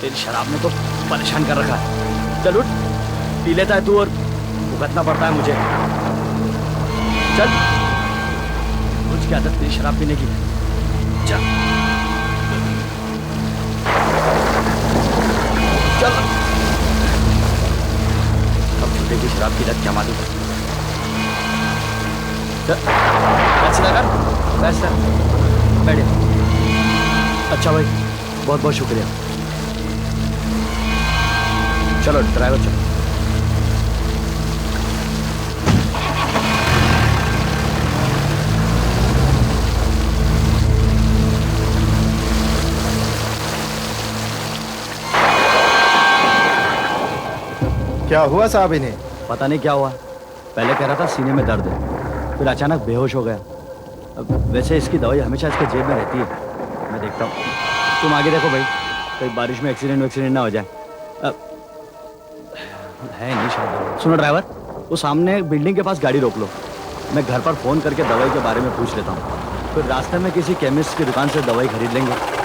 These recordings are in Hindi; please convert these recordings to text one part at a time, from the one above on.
तेरी शराब ने तो परेशान कर रखा है। चल उठ, पी लेता है तू और भुगतना पड़ता है मुझे। चल, कुछ क्या आदत तेरी शराब पीने की। चल चल, अब छूटे की शराब की लत जमा दूं। पैसे लगा, पैसे बैठे। अच्छा भाई, बहुत बहुत शुक्रिया। चलो ड्राइवर चलो। क्या हुआ साहब इन्हें? पता नहीं क्या हुआ, पहले कह रहा था सीने में दर्द है, फिर अचानक बेहोश हो गया। वैसे इसकी दवाई हमेशा इसके जेब में रहती है, मैं देखता हूँ। तुम आगे देखो भाई, कहीं बारिश में एक्सीडेंट ना हो जाए। है नहीं शायद। सुनो ड्राइवर, वो सामने बिल्डिंग के पास गाड़ी रोक लो, मैं घर पर फोन करके दवाई के बारे में पूछ लेता हूँ, फिर रास्ते में किसी केमिस्ट की दुकान से दवाई खरीद लेंगे।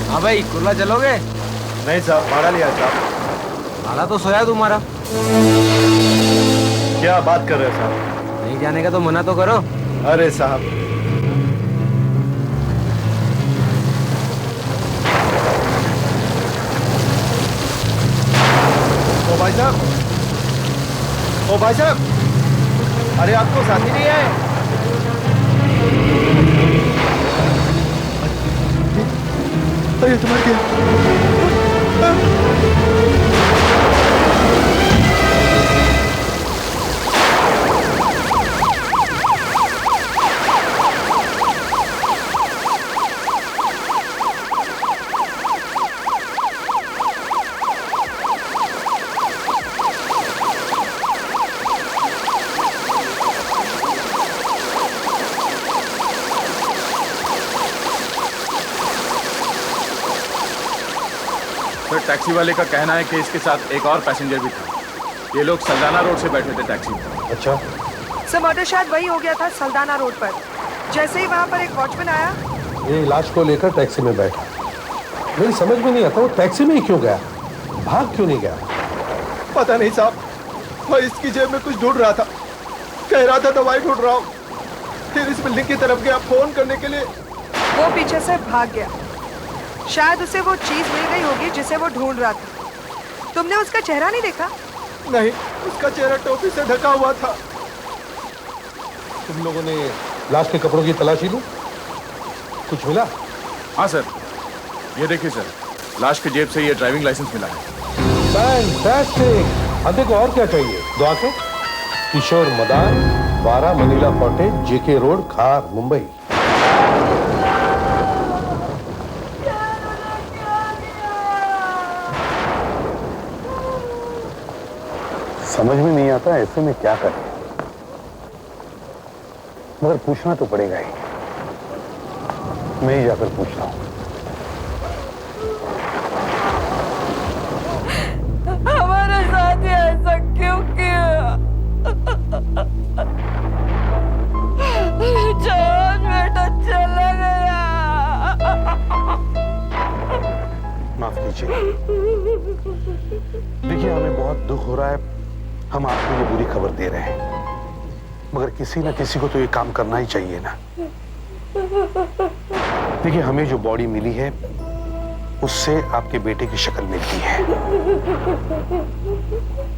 हाँ भाई, कुर्ला चलोगे? नहीं साहब, भाड़ा लिया साहब। भाड़ा तो सोया तुम्हारा। क्या बात कर रहे हो साहब? नहीं जाने का तो मना तो करो। अरे साहब, ओ भाई साहब, ओ भाई साहब, अरे आपको साथी नहीं है? अरे तुम्हारे क्या? फिर टैक्सी वाले का कहना है कि इसके साथ एक और पैसेंजर भी था। ये लोग सल्दाना रोड से बैठे थे टैक्सी में। अच्छा, सर मर्डर शायद वही हो गया था सल्दाना रोड पर। जैसे ही वहाँ पर एक वॉचमैन आया, ये लाश को लेकर टैक्सी में बैठा। मेरी समझ में नहीं आता वो टैक्सी में ही क्यों गया, भाग क्यों नहीं गया? पता नहीं साहब, मैं इसकी जेब में कुछ ढूंढ रहा था, कह रहा था दवाई ढूंढ रहा हूँ, फिर इस बिल्डिंग की तरफ गया फोन करने के लिए। वो पीछे से भाग गया। शायद उसे वो चीज मिल गई होगी जिसे वो ढूंढ रहा था। तुमने उसका चेहरा नहीं देखा? नहीं, उसका चेहरा टोपी से ढका हुआ था। तुम लोगों ने लाश के कपड़ों की तलाशी ली, कुछ मिला? हाँ सर, ये देखिए सर, लाश के जेब से ये ड्राइविंग लाइसेंस मिला है। फैंटास्टिक। अंधे को और क्या चाहिए? दो आंखें। किशोर मदान, 12 मनीला कॉटेज, जेके रोड, खार, मुंबई। समझ में नहीं आता ऐसे में क्या करें, मगर पूछना तो पड़ेगा ही। मैं ही जाकर पूछता हूं। हमारे साथ ही ऐसा क्यों किया? जवान बेटा चला गया। माफ कीजिए। देखिए, हमें बहुत दुख हो रहा है, हम आपको ये बुरी खबर दे रहे हैं, मगर किसी ना किसी को तो ये काम करना ही चाहिए ना। देखिए, हमें जो बॉडी मिली है उससे आपके बेटे की शक्ल मिलती है।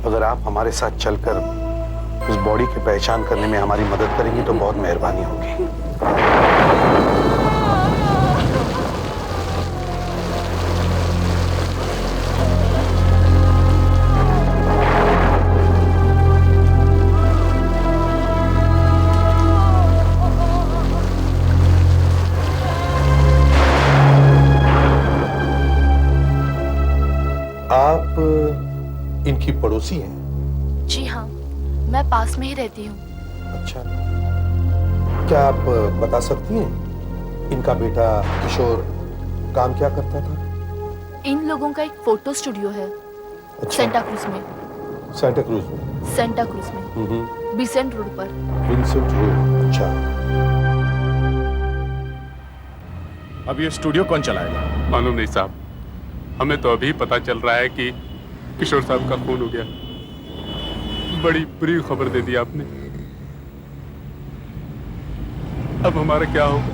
अगर आप हमारे साथ चलकर इस बॉडी की पहचान करने में हमारी मदद करेंगी तो बहुत मेहरबानी होगी। इनकी पड़ोसी हैं? जी हाँ, मैं पास में ही रहती हूँ। अच्छा, क्या आप बता सकती हैं इनका बेटा किशोर काम क्या करता था? इन लोगों का एक फोटो स्टूडियो है अच्छा, सेंटा क्रूज में। सेंटा क्रूज में? सेंटा क्रूज में, बिसेंट रोड पर। Vincent road. अच्छा, अब ये स्टूडियो कौन चलाएगा? मालूम नहीं साहब, हमें तो अभी पता चल रहा है कि किशोर साहब का खून हो गया। बड़ी बुरी खबर दे दी आपने। अब हमारा क्या होगा?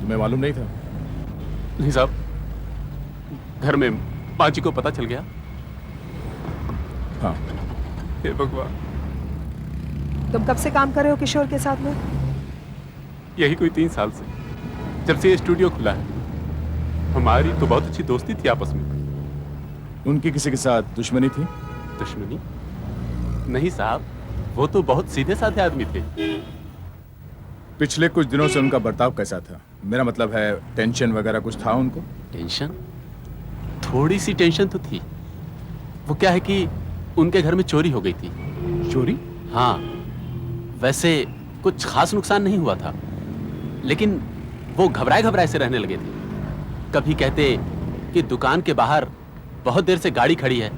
तुम्हें मालूम नहीं था? नहीं साहब, घर में माँ जी को पता चल गया। हाँ। हे भगवान, तुम कब से काम कर रहे हो किशोर के साथ में? यही कोई 3 साल से, जब से ये स्टूडियो खुला है। हमारी तो बहुत अच्छी दोस्ती थी आपस में। उनकी किसी के साथ दुश्मनी थी? दुश्मनी नहीं साहब, वो तो बहुत सीधे साधे आदमी थे। पिछले कुछ दिनों से उनका बर्ताव कैसा था? मेरा मतलब है टेंशन वगैरह कुछ था उनको? टेंशन? थोड़ी सी टेंशन तो थी। वो क्या है कि उनके घर में चोरी हो गई थी। चोरी? हाँ, वैसे कुछ खास नुकसान नहीं हुआ था, लेकिन वो घबराए घबराए से रहने लगे थे। कभी कहते कि दुकान के बाहर बहुत देर से गाड़ी खड़ी है,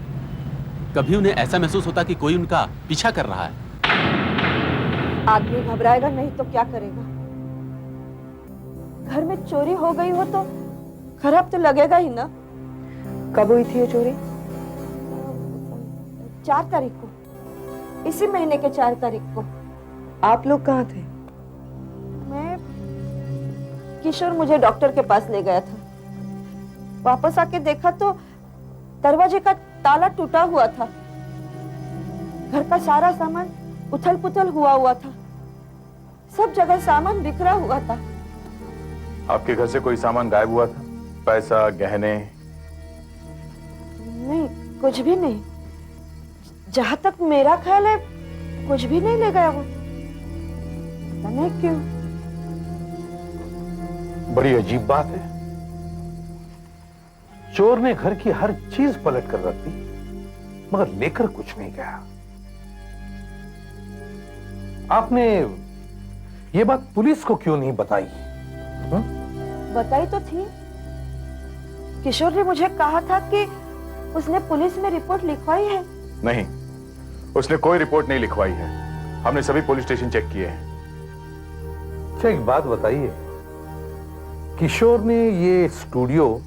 कभी उन्हें ऐसा महसूस होता कि कोई उनका पीछा कर रहा है। आदमी घबराएगा नहीं तो क्या करेगा? घर में चोरी हो गई हो तो खराब तो लगेगा ही ना। कब हुई थी ये चोरी? 4 तारीख को, इसी महीने के 4 तारीख को। आप लोग कहाँ थे? मैं, किशोर मुझे डॉक्टर के पास ले गया था। वापस आके देखा तो दरवाजे का ताला टूटा हुआ था। घर का सारा सामान उथल पुथल हुआ था। सब जगह सामान बिखरा हुआ था। आपके घर से कोई सामान गायब हुआ था? पैसा, गहने? नहीं, कुछ भी नहीं। जहां तक मेरा ख्याल है कुछ भी नहीं ले गया वो। पता नहीं क्यों। बड़ी अजीब बात है। चोर ने घर की हर चीज पलट कर रख दी, मगर लेकर कुछ नहीं गया। आपने ये बात पुलिस को क्यों नहीं बताई? बताई तो थी। किशोर ने मुझे कहा था कि उसने पुलिस में रिपोर्ट लिखवाई है। नहीं, उसने कोई रिपोर्ट नहीं लिखवाई है। हमने सभी पुलिस स्टेशन चेक किए हैं। अच्छा, एक बात बताइए, किशोर ने ये स्टूडियो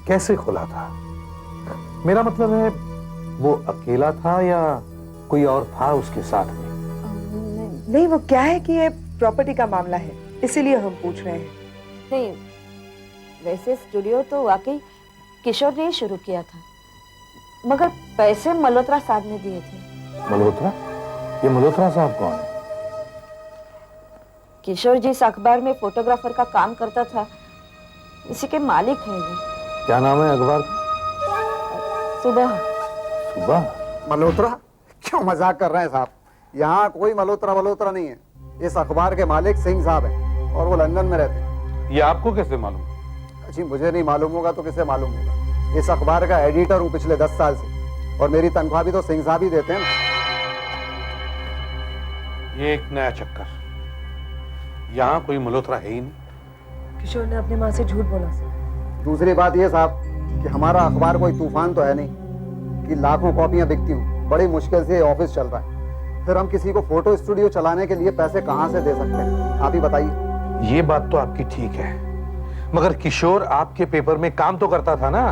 कैसे खोला था? मेरा मतलब है, वो अकेला था या कोई और था उसके साथ में? नहीं, वो क्या है कि ये प्रॉपर्टी का मामला है, इसीलिए हम पूछ रहे हैं। नहीं, वैसे स्टूडियो तो वाकई किशोर ने ही शुरू किया था, मगर पैसे मल्होत्रा साहब ने दिए थे। मल्होत्रा? ये मल्होत्रा साहब कौन है? किशोर जिस अखबार में फोटोग्राफर का काम करता था, इसी के मालिक है ये। क्या नाम है अखबार का? सुबह। सुबह? मल्होत्रा? क्यों मजाक कर रहे हैं साहब? यहाँ कोई मल्होत्रा नहीं है। इस अखबार के मालिक सिंह साहब हैं और वो लंदन में रहते हैं। ये आपको कैसे मालूम? जी, मुझे नहीं मालूम होगा तो किसे मालूम होगा? इस अखबार का एडिटर हूँ पिछले 10 साल से, और मेरी तनख्वाह भी तो सिंह साहब ही देते हैं ना। ये एक नया चक्कर। यहाँ कोई मल्होत्रा है ही नहीं। किशोर ने अपनी माँ से झूठ बोला सर। दूसरी बात ये साहब कि हमारा अखबार कोई तूफान तो है नहीं कि लाखों कॉपियां बिकती हूँ। बड़ी मुश्किल से ऑफिस चल रहा है। फिर हम किसी को फोटो स्टूडियो चलाने के लिए पैसे कहाँ से दे सकते हैं? आप ही बताइए। ये बात तो आपकी ठीक है, मगर किशोर आपके पेपर में काम तो करता था ना?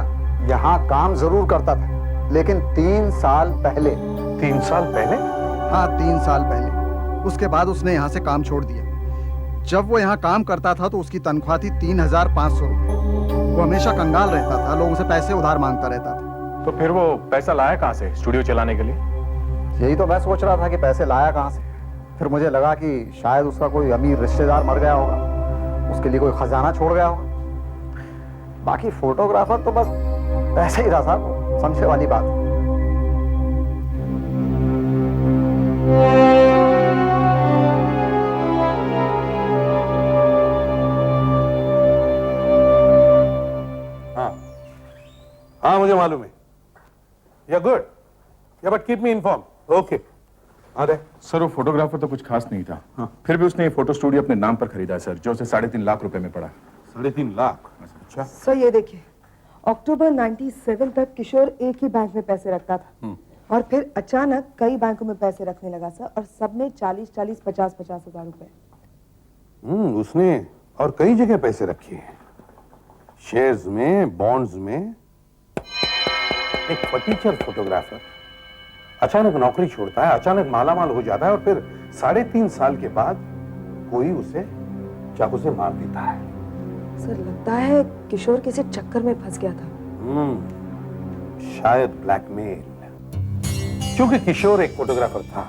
यहाँ काम जरूर करता था, लेकिन 3 साल पहले। 3 साल पहले? हाँ, 3 साल पहले। उसके बाद उसने यहाँ से काम छोड़ दिया। जब वो यहाँ काम करता था तो उसकी तनख्वाह थी 3,500 रुपए। वो हमेशा कंगाल रहता था, लोगों से पैसे उधार मांगता रहता था। तो फिर वो पैसा लाया कहाँ से स्टूडियो चलाने के लिए? यही तो मैं सोच रहा था कि पैसे लाया कहाँ से। फिर मुझे लगा कि शायद उसका कोई अमीर रिश्तेदार मर गया होगा, उसके लिए कोई खजाना छोड़ गया होगा। बाकी फोटोग्राफर तो बस ऐसे ही था साहब, समझे वाली बात। हाँ, मुझे मालूम है। या गुड, या but keep me inform. Okay. अरे सर वो फोटोग्राफर तो कुछ खास नहीं था। हाँ। फिर भी उसने ये फोटो स्टूडियो अपने नाम पर खरीदा है सर, जो उसे 3.5 लाख रुपए में पड़ा। 3.5 लाख? अच्छा। सर ये देखिए, अक्टूबर 97 तक किशोर एक ही बैंक में पैसे रखता था और फिर अचानक कई बैंकों में पैसे रखने लगा सर, और सब में 40-40, 50-50 हजार रुपए। उसने और कई जगह पैसे रखे हैं, शेयर्स में, बॉन्ड्स में। एक फटीचर फोटोग्राफर अचानक नौकरी छोड़ता है, अचानक मालामाल हो जाता है और फिर 3.5 साल के बाद कोई उसे चाकू से मार देता है। सर लगता है किशोर किसी चक्कर में फंस गया था। शायद ब्लैकमेल। क्योंकि किशोर एक फोटोग्राफर था,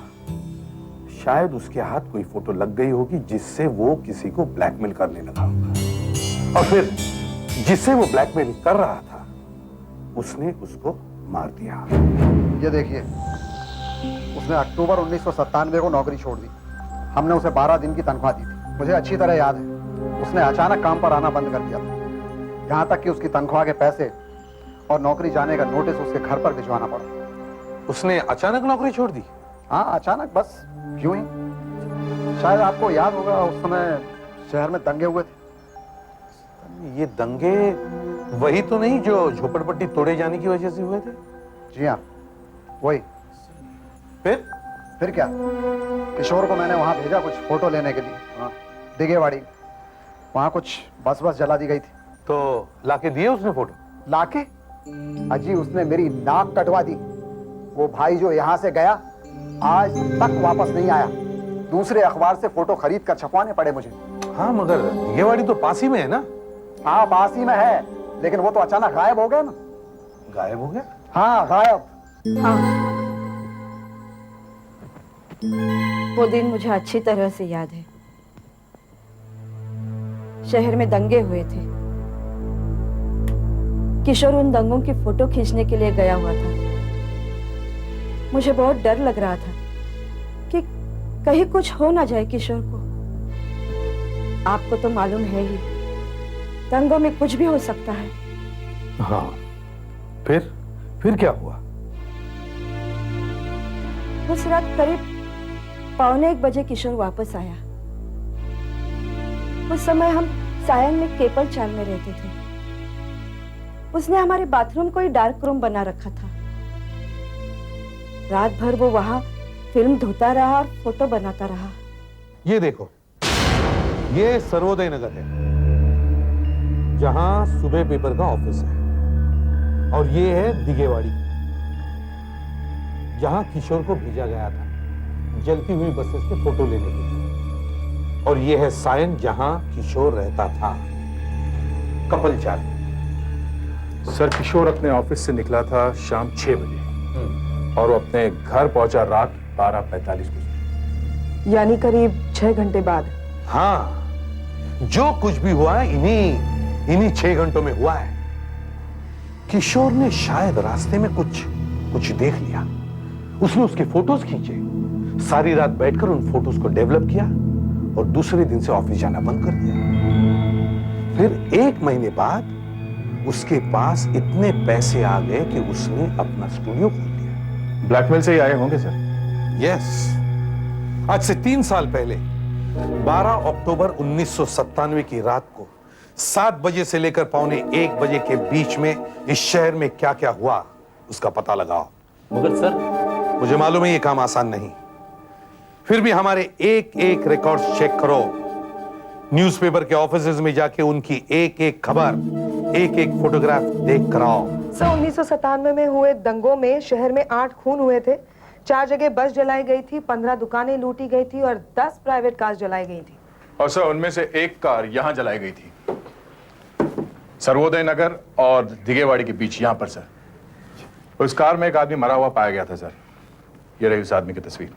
शायद उसके हाथ कोई फोटो लग गई होगी जिससे वो किसी को ब्लैकमेल करने लगा होगा, और फिर जिससे वो ब्लैकमेल कर रहा था उसने उसको मार दिया। ये देखिए, उसने अक्टूबर 1997 को नौकरी छोड़ दी। हमने उसे 12 दिन की तनख्वाह दी थी। मुझे अच्छी तरह याद है, उसने अचानक काम पर आना बंद कर दिया था, यहाँ तक कि उसकी तनख्वाह के पैसे और नौकरी जाने का नोटिस उसके घर पर भिजवाना पड़ा। उसने अचानक नौकरी छोड़ दी? हाँ अचानक, बस क्यों ही। शायद आपको याद होगा उस समय शहर में दंगे हुए थे। ये दंगे वही तो नहीं जो झोपड़पट्टी तोड़े जाने की वजह से हुए थे? जी हाँ, वही। फिर क्या, किशोर को मैंने वहां भेजा कुछ फोटो लेने के लिए, दिगेवाड़ी। वहां कुछ बस जला दी गई थी। तो लाके दिए उसने फोटो? लाके? अजी उसने मेरी नाक कटवा दी। वो भाई जो यहाँ से गया आज तक वापस नहीं आया। दूसरे अखबार से फोटो खरीद कर छपवाने पड़े मुझे। हाँ मगर दिगेवाड़ी तो पास ही में है ना? हाँ पास ही में है, लेकिन वो तो अचानक गायब हो गया ना। गायब हो गया? हाँ गायब। हाँ, वो दिन मुझे अच्छी तरह से याद है। शहर में दंगे हुए थे। किशोर उन दंगों की फोटो खींचने के लिए गया हुआ था। मुझे बहुत डर लग रहा था कि कहीं कुछ हो ना जाए किशोर को। आपको तो मालूम है ही, दंगों में कुछ भी हो सकता है। हाँ, फिर क्या हुआ? उस रात करीब 1:15 बजे किशोर वापस आया। उस समय हम सायन में केपल चाल में रहते थे। उसने हमारे बाथरूम को ही डार्क रूम बना रखा था। रात भर वो वहां फिल्म धोता रहा और फोटो बनाता रहा। ये देखो, ये सर्वोदय नगर है जहां सुबह पेपर का ऑफिस है, और ये है दिगेवाड़ी जहां किशोर को भेजा गया था जलती हुई बसेस के फोटो लेने के लिए, और ये है सायन जहां किशोर रहता था, कपल चाल। सर किशोर अपने ऑफिस से निकला था शाम 6 बजे और वो अपने घर पहुंचा रात 12:45 बजे, यानी करीब 6 घंटे बाद। हाँ, जो कुछ भी हुआ है इन्हीं 6 घंटों में हुआ है। किशोर ने शायद रास्ते में कुछ देख लिया। उसने उसके फोटोज खींचे, सारी रात बैठकर उन फोटोज को डेवलप किया और दूसरे दिन से ऑफिस जाना बंद कर दिया। फिर 1 महीने बाद उसके पास इतने पैसे आ गए कि उसने अपना स्टूडियो खोल लिया। ब्लैकमेल से ही आए होंगे सर? यस, आज से 3 साल पहले 12 अक्टूबर 1997 की रात को 7 बजे से लेकर 1:15 बजे के बीच में इस शहर में क्या क्या हुआ उसका पता लगाओ। मगर सर, मुझे मालूम है ये काम आसान नहीं, फिर भी हमारे एक एक रिकॉर्ड्स चेक करो। न्यूज़पेपर के ऑफिसेज में जाके उनकी एक एक खबर, एक एक फोटोग्राफ देख कर आओ। सर 1997 में हुए दंगों में शहर में 8 खून हुए थे, 4 जगह बस जलाई गई थी, 15 दुकानें लूटी गई थी और 10 प्राइवेट कार्स जलाई गई थी। और सर उनमें से एक कार यहाँ जलाई गई थी, सर्वोदय नगर और दिगेवाड़ी के बीच, यहाँ पर सर। उस कार में एक आदमी मरा हुआ पाया गया था सर। ये रही उस आदमी की तस्वीर।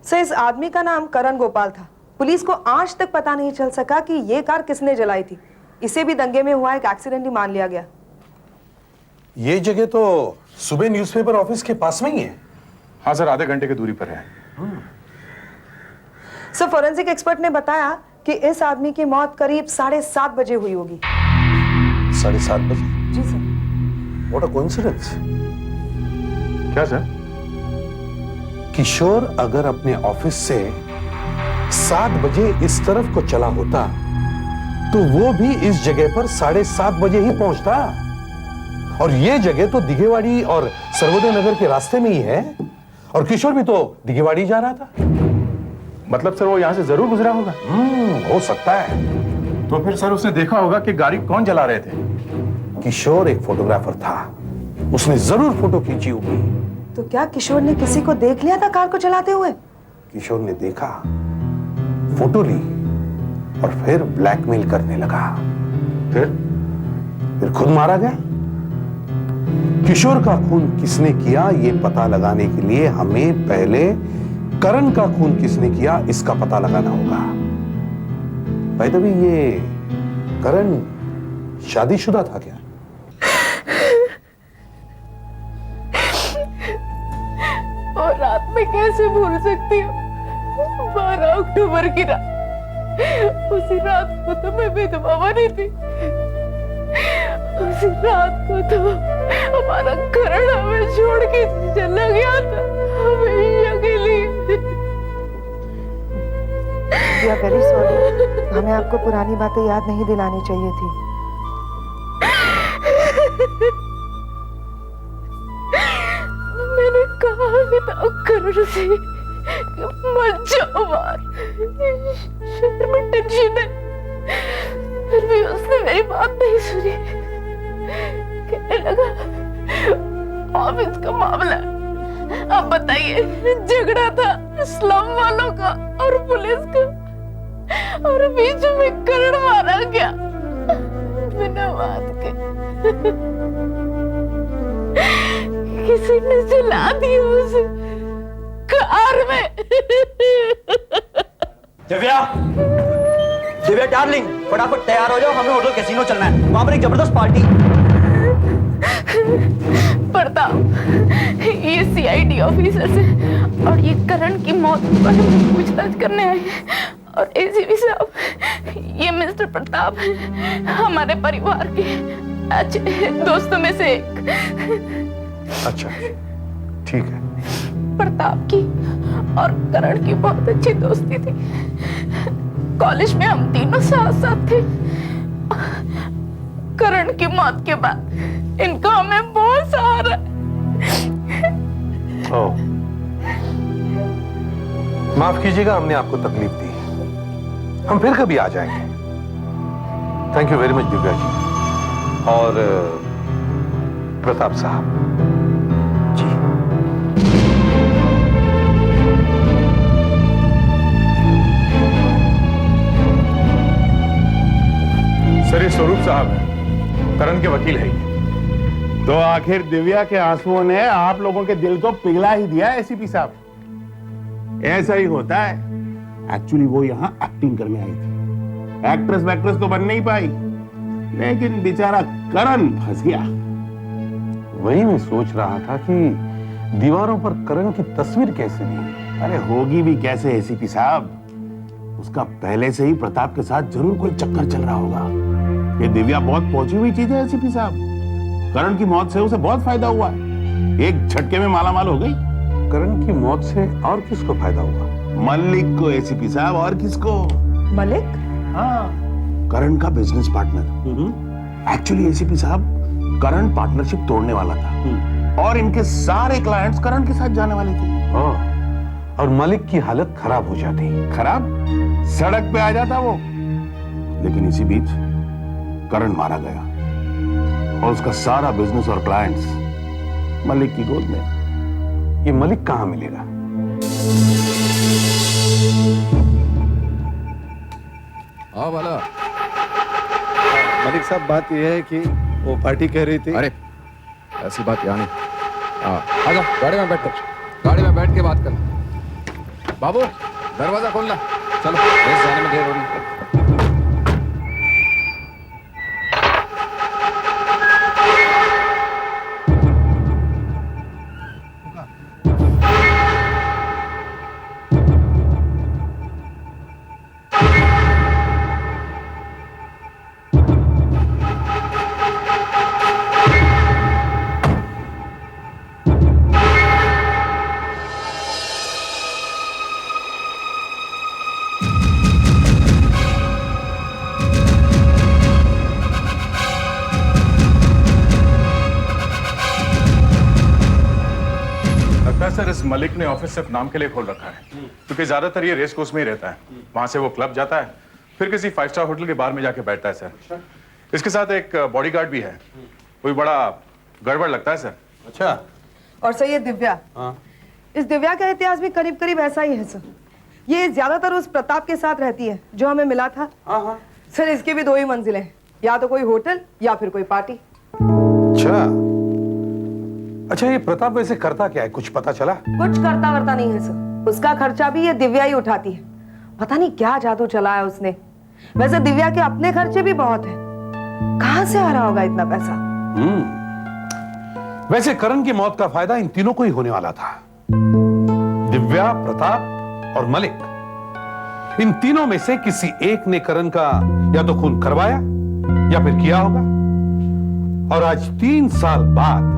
सर इस आदमी का नाम करण गोपाल था। पुलिस को आज तक पता नहीं चल सका कि ये कार किसने जलाई थी। इसे भी दंगे में हुआ एक एक्सीडेंट ही मान लिया गया। ये जगह तो सुबह न्यूज़पेपर ऑफिस के पास में ही है। हाँ सर, आधे घंटे की दूरी पर है। सर फोरेंसिक एक्सपर्ट ने बताया कि इस आदमी की मौत करीब 7:30 बजे हुई होगी। 7:30 बजे? जी सर। What a coincidence. क्या सर? किशोर अगर अपने ऑफिस से 7 बजे इस तरफ को चला होता तो वो भी इस जगह पर 7:30 बजे ही पहुंचता। और ये जगह तो दिघेवाड़ी और सर्वोदय नगर के रास्ते में ही है, और किशोर भी तो दिघेवाड़ी जा रहा था। मतलब सर वो यहां से जरूर गुजरा होगा। हो सकता है। तो फिर सर उसने देखा होगा कि गाड़ी कौन चला रहे थे। किशोर एक फोटोग्राफर था, उसने जरूर फोटो खींची होगी। तो क्या किशोर ने किसी को देख लिया था कार को चलाते हुए? किशोर ने देखा, फोटो ली और फिर ब्लैकमेल करने लगा। फिर खुद मारा गया। किशोर का खून किसने किया ये पता लगाने के लिए हमें पहले करण का खून किसने किया इसका पता लगाना होगा। भाई तभी ये करण शादीशुदा था क्या? और रात में कैसे भूल सकती हूँ? 12 अक्टूबर की रात, उसी रात को तो मैं विधवा बनी थी। उसी रात को तो हमारा करण हमें छोड़ के चला गया था, हमें अकेली। वी आर वेरी सॉरी, हमें आपको पुरानी बातें याद नहीं दिलानी चाहिए थी। मैंने कहा भी था करण से मत जाओ बाहर, शहर में टेंशन है। फिर भी उसने मेरी बात नहीं सुनी। कहने लगा ऑफिस का मामला है। अब बताइए, झगड़ा था स्लम वालों का और पुलिस का, और बीच में करण मारा गया बिना बात के। किसी ने जला दिया उसे कार में। दिव्या, दिव्या डार्लिंग, फटाफट तैयार हो जाओ, हमें होटल कैसीनो चलना है, वहां पर एक जबरदस्त पार्टी। प्रताप, ये सीआईडी ऑफिसर है और ये करण की मौत पर पूछताछ करने आए हैं। और एसीपी साहब, ये मिस्टर प्रताप हमारे परिवार के अच्छे दोस्तों में से एक। अच्छा, ठीक है। प्रताप की और करण की बहुत अच्छी दोस्ती थी। कॉलेज में हम तीनों साथ साथ थे। करण की मौत के बाद इनका हमें बहुत सहारा है। ओह, माफ कीजिएगा हमने आपको तकलीफ दी। हम फिर कभी आ जाएंगे। Thank you very much Divya ji और प्रताप साहब जी। सर ये स्वरूप साहब है, करण के वकील है। तो आखिर दिव्या के आंसुओं ने आप लोगों के दिल को पिघला ही दिया एसीपी साहब। ऐसा ही होता है। एक्चुअली वो यहाँ एक्टिंग करने आई थी, एक्ट्रेस वैक्ट्रेस तो बन नहीं पाई, लेकिन बेचारा करण फंस गया। वही मैं सोच रहा था कि दीवारों पर करण की तस्वीर कैसे नहीं। अरे होगी भी कैसे एसीपी साहब, उसका पहले से ही प्रताप के साथ जरूर कोई चक्कर चल रहा होगा। ये दिव्या बहुत पहुंची हुई चीज है एसीपी साहब। करण की मौत से उसे बहुत फायदा हुआ, एक झटके में मालामाल हो गई। करण की मौत से और किसको फायदा हुआ? मलिक को एसीपी साहब, और किसको? मलिक? हाँ, करण का बिजनेस पार्टनर। एक्चुअली एसीपी साहब, करण पार्टनरशिप तोड़ने वाला था और इनके सारे क्लाइंट्स करण के साथ जाने वाले थे। और मलिक की हालत खराब हो जाती। खराब? सड़क पे आ जाता वो। लेकिन इसी बीच करण मारा गया और उसका सारा बिजनेस और क्लाइंट्स मलिक की गोद में। ये मलिक कहां मिलेगा? हाँ वाला मलिक साहब, बात यह है कि वो पार्टी कह रही थी। अरे ऐसी बात यहाँ नहीं। हाँ आजा, गाड़ी में बैठ कर, गाड़ी में बैठ के बात कर। बाबू दरवाजा खोलना, चलो रेस जाने में देर हो रही है। मलिक ने ऑफिस सिर्फ नाम के लिए खोल रखा है, क्योंकि ज्यादातर ये रेस कोर्स में ही रहता है। वहां से वो क्लब जाता है, फिर किसी 5 स्टार होटल के बार में जाके बैठता है सर। इसके साथ एक बॉडीगार्ड भी है, वो भी बड़ा गड़बड़ लगता है सर। अच्छा। और सर ये दिव्या, इस दिव्या का इतिहास भी करीब करीब ऐसा ही है सर। ये ज्यादातर उस प्रताप के साथ रहती है जो हमें मिला था। सर इसकी भी 2 ही मंजिलें हैं, या तो कोई होटल या फिर कोई पार्टी। अच्छा अच्छा, ये प्रताप वैसे करता क्या है, कुछ पता चला? कुछ करता वर्ता नहीं है सर, उसका खर्चा भी ये दिव्या ही उठाती है। पता नहीं क्या जादू चला है उसने। वैसे दिव्या के अपने खर्चे भी बहुत हैं, कहां से आ रहा होगा इतना पैसा? वैसे करण की मौत का फायदा इन तीनों को ही होने वाला था। दिव्या, प्रताप और मलिक, इन तीनों में से किसी एक ने करण का या तो खून करवाया या फिर किया होगा। और आज 3 साल बाद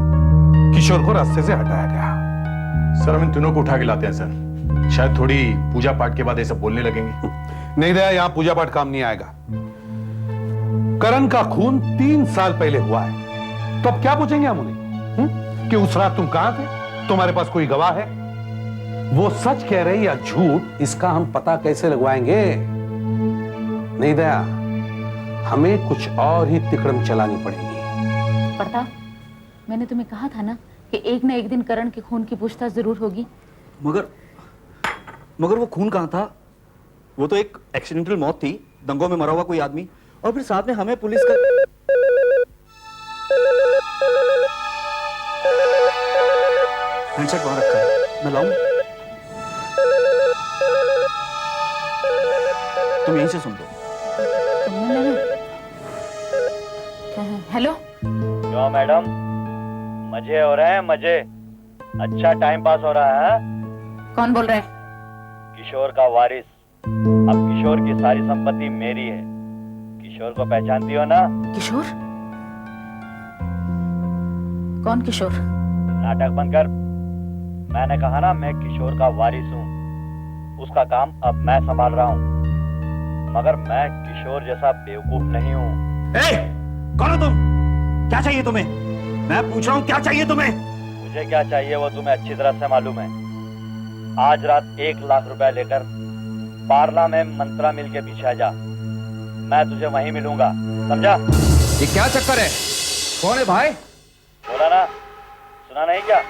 किशोर को रास्ते से हटाया गया। सर हम इन तीनों को उठा के लाते हैं सर, शायद थोड़ी पूजा पाठ के बाद ये सब बोलने लगेंगे। नहीं दया, यहां पूजा पाठ काम नहीं आएगा। करण का खून 3 साल पहले हुआ है, तो अब क्या पूछेंगे हम उन्हें कि उस रात तुम कहां थे, तुम्हारे पास कोई गवाह है? वो सच कह रहे या झूठ, इसका हम पता कैसे लगवाएंगे? नहीं दया, हमें कुछ और ही तिकड़म चलानी पड़ेगी। प्रताप, मैंने तुम्हें कहा था ना कि एक न एक दिन करण के खून की पूछताछ जरूर होगी। मगर वो खून कहाँ था? वो तो एक एक्सीडेंटल मौत थी, दंगों में मरा हुआ कोई आदमी, और फिर साथ में हमें पुलिस का। हैंडसेट वहां रखा है, मैं लाऊं? तुम यहीं से सुन लो। हेलो। क्यों मैडम, मजे हो रहे हैं? मजे? अच्छा टाइम पास हो रहा है? कौन बोल रहा है? किशोर का वारिस। अब किशोर की सारी संपत्ति मेरी है। किशोर को पहचानती हो ना? किशोर? कौन किशोर? नाटक बंद कर। मैंने कहा ना मैं किशोर का वारिस हूँ, उसका काम अब मैं संभाल रहा हूँ। मगर मैं किशोर जैसा बेवकूफ नहीं हूँ। कौन हो तुम? क्या चाहिए तुम्हें? मैं पूछ रहा हूँ क्या चाहिए तुम्हें? मुझे क्या चाहिए वो तुम्हें अच्छी तरह से मालूम है। आज रात 1 लाख रुपए लेकर पार्ला में मंत्रा मिल के पीछे आ जा, मैं तुझे वहीं मिलूंगा, समझा? ये क्या चक्कर है? कौन है भाई? बोला ना, सुना नहीं क्या?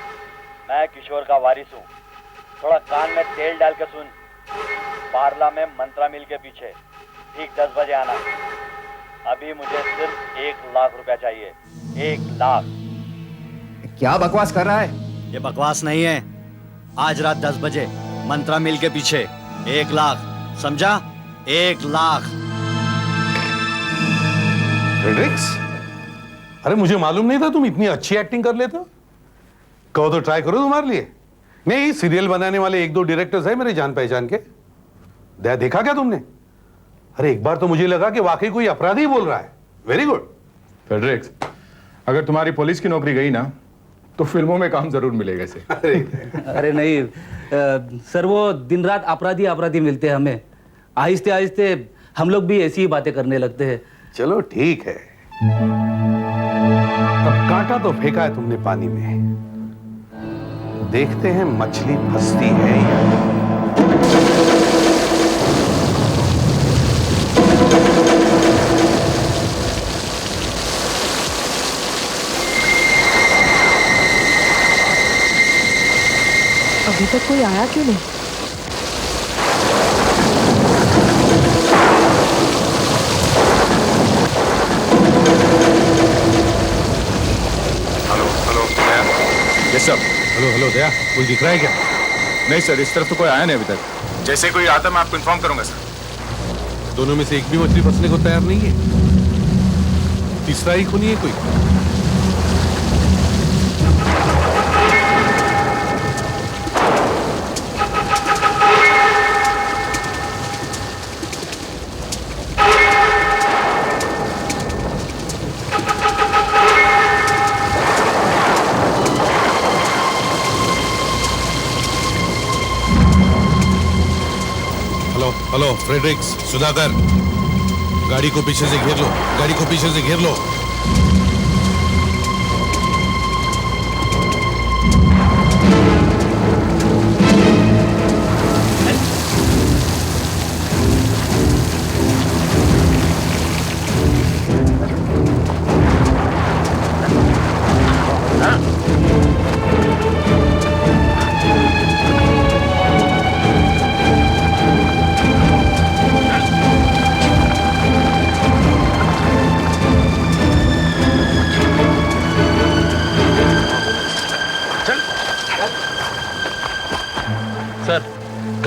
मैं किशोर का वारिस हूँ। थोड़ा कान में तेल डाल के सुन। पार्ला में मंत्रा मिल के पीछे ठीक 10 बजे आना। अभी मुझे सिर्फ 1 लाख रुपया चाहिए। 1 लाख। क्या बकवास कर रहा है? ये बकवास नहीं है। आज रात 10 बजे मंत्रा मिल के पीछे 1 लाख, समझा? 1 लाख। फ्रेडरिक्स, अरे मुझे मालूम नहीं था तुम इतनी अच्छी एक्टिंग कर लेते हो। कहो तो ट्राई करो तुम्हारे लिए। नहीं, सीरियल बनाने वाले 1-2 डायरेक्टर्स हैं मेरे जान पहचान के। देखा क्या तुमने? अरे एक बार तो मुझे लगा कि वाकई कोई अपराधी बोल रहा है। Very good. फेडरिक्स, अगर तुम्हारी पुलिस की नौकरी गई ना तो फिल्मों में काम जरूर मिलेगा इसे। अरे नहीं सर, वो दिन रात अपराधी अपराधी मिलते हैं हमें। आहिस्ते आहिस्ते हम लोग भी ऐसी ही बातें करने लगते हैं। चलो ठीक है। अब कांटा तो फेंका है तुमने पानी में, देखते हैं मछली फंसती है या अभी तक कोई आया क्यों नहीं? हेलो ये सब। हेलो दया, कोई दिख रहा है क्या? नहीं सर, इस तरफ तो कोई आया नहीं अभी तक। जैसे कोई आता मैं आपको इन्फॉर्म करूंगा सर। दोनों में से एक भी मछली फंसने को तैयार नहीं है। तीसरा ही खूनी है कोई। हेलो फ्रेडरिक्स, सुधाकर, गाड़ी को पीछे से घेर लो, गाड़ी को पीछे से घेर लो।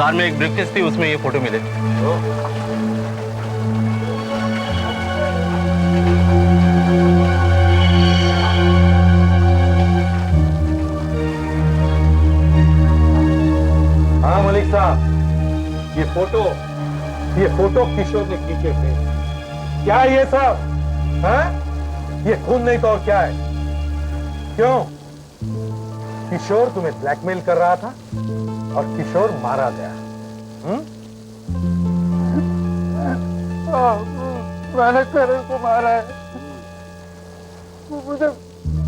कार में एक ब्रीफकेस थी, उसमें ये फोटो मिले। हाँ मलिक साहब, ये फोटो किशोर ने खींचे थे। क्या है ये सब? हाँ? ये खून नहीं तो और क्या है? क्यों? किशोर तुम्हें ब्लैकमेल कर रहा था और किशोर मारा गया। मैंने करण को मारा है, वो मुझे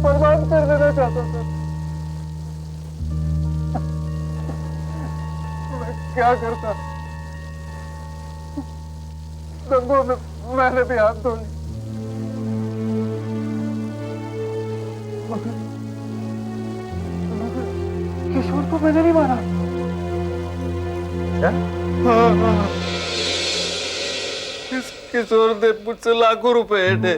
बर्बाद कर देना चाहता था। मैं क्या करता? दंगों में मैंने भी हाथ धो ली, मगर किशोर को मैंने नहीं मारा। क्या? हाँ। इस किशोर ने मुझसे लाखों रुपए ऐंठे।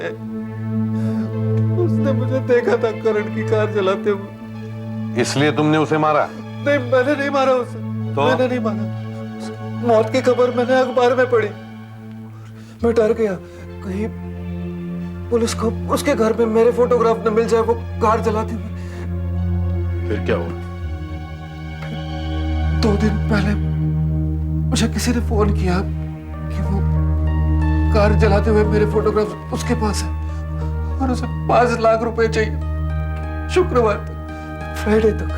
उसने मुझे देखा था करण की कार चलाते हुए। इसलिए तुमने उसे मारा? नहीं, मैंने नहीं मारा उसे। तो? मैंने नहीं मारा। मौत की खबर मैंने अखबार में पढ़ी। मैं डर गया, कहीं पुलिस को उसके घर में मेरे फोटोग्राफ न मिल जाए, वो कार चलाते हुए। फिर क्या हुआ? 2 दिन पहले मुझे किसी ने फोन किया कि वो कार चलाते हुए मेरे फोटोग्राफ उसके पास है और उसे 5 लाख रुपए चाहिए शुक्रवार तक, फ्राइडे तक।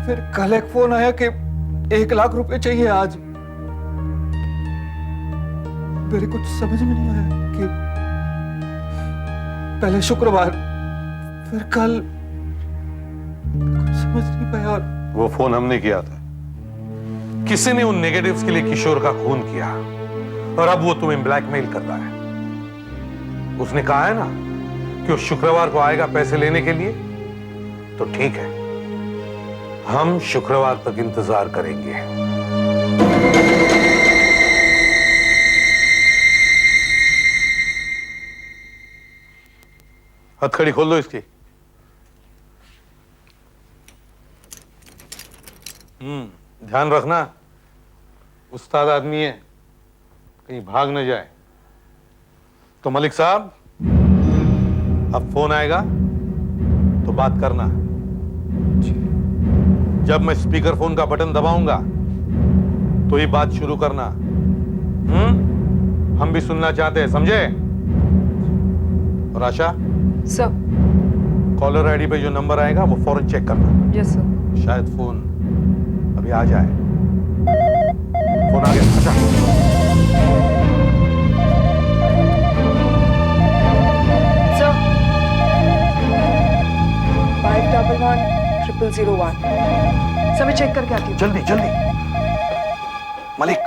फिर कल एक फोन आया कि 1 लाख रुपए चाहिए आज। मेरे कुछ समझ में नहीं आया कि पहले शुक्रवार फिर कल, कुछ समझ नहीं पाया। और वो फोन हमने किया था। किसी ने उन नेगेटिव्स के लिए किशोर का खून किया और अब वो तुम्हें ब्लैकमेल कर रहा है। उसने कहा है ना कि वो शुक्रवार को आएगा पैसे लेने के लिए, तो ठीक है, हम शुक्रवार तक इंतजार करेंगे। हथकड़ी खोल दो इसकी। ध्यान रखना, उस्ताद आदमी है, कहीं भाग न जाए। तो मलिक साहब, अब फोन आएगा तो बात करना। जब मैं स्पीकर फोन का बटन दबाऊंगा तो ही बात शुरू करना। हम भी सुनना चाहते हैं, समझे? और आशा सर, कॉलर आईडी पे जो नंबर आएगा वो फौरन चेक करना। Yes sir. शायद फोन अभी आ जाए। फोन आ गया। अच्छा, सर, 511001। सर, मैं चेक करके आती हूँ। जल्दी जल्दी। मलिक,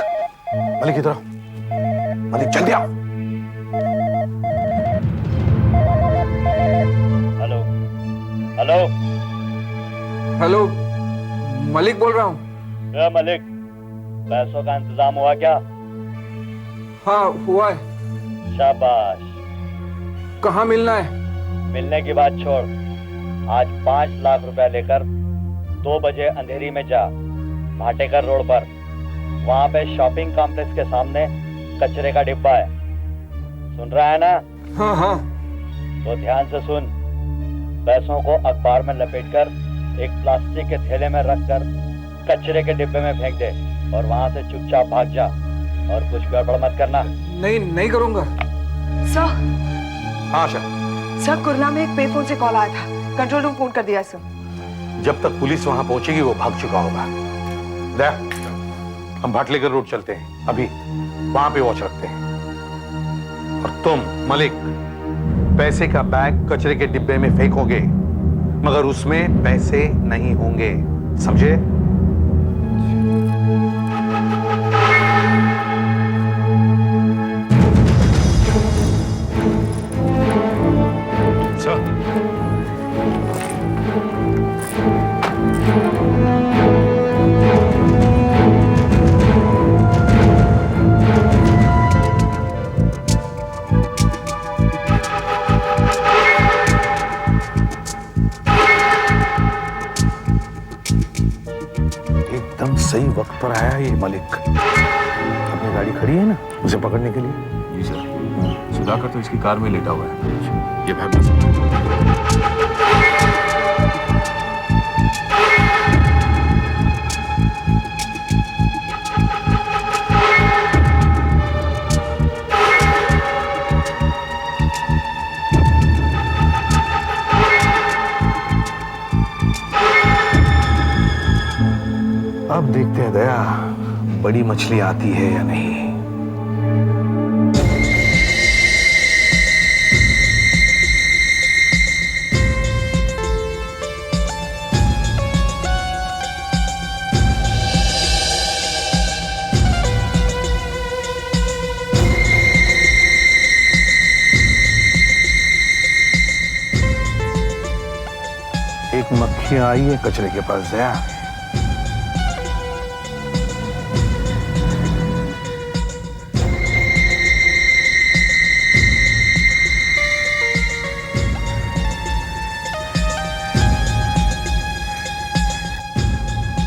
मलिक इधर आओ। मलिक जल्दी आओ। हेलो हेलो हेलो, मलिक बोल रहा हूँ। क्या मलिक, पैसों का इंतजाम हुआ क्या? हाँ हुआ है। शाबाश। कहाँ मिलना है? मिलने की बात छोड़, आज 5 लाख रुपए लेकर 2 बजे अंधेरी में जा, भाटेकर रोड पर। वहाँ पे शॉपिंग कॉम्प्लेक्स के सामने कचरे का डिब्बा है। सुन रहा है ना? हाँ हाँ। तो ध्यान से सुन, पैसों को अखबार में लपेटकर एक प्लास्टिक के थैले में रखकर कचरे के डिब्बे में फेंक दे और वहां से चुपचाप भाग जा, और कुछ गड़बड़ मत करना। नहीं करूंगा। सर। हाँ आशा। सर, कुरला में एक पे फोन से कॉल आया था, कंट्रोल रूम फोन कर दिया सर। जब तक पुलिस वहां पहुंचेगी वो भाग चुका होगा। ले, हम भाटलेकर रोड चलते हैं, अभी वहां पे वॉच रखते हैं। और तुम मलिक, पैसे का बैग कचरे के डिब्बे में फेंकोगे, मगर उसमें पैसे नहीं होंगे, समझे? वक्त पर आया ये मलिक। अपनी गाड़ी खड़ी है ना उसे पकड़ने के लिए। जी सर। सुधाकर तो इसकी कार में लेटा हुआ है। ये भाग नहीं सकता। अब देखते हैं दया बड़ी मछली आती है या नहीं। एक मक्खी आई है कचरे के पास दया।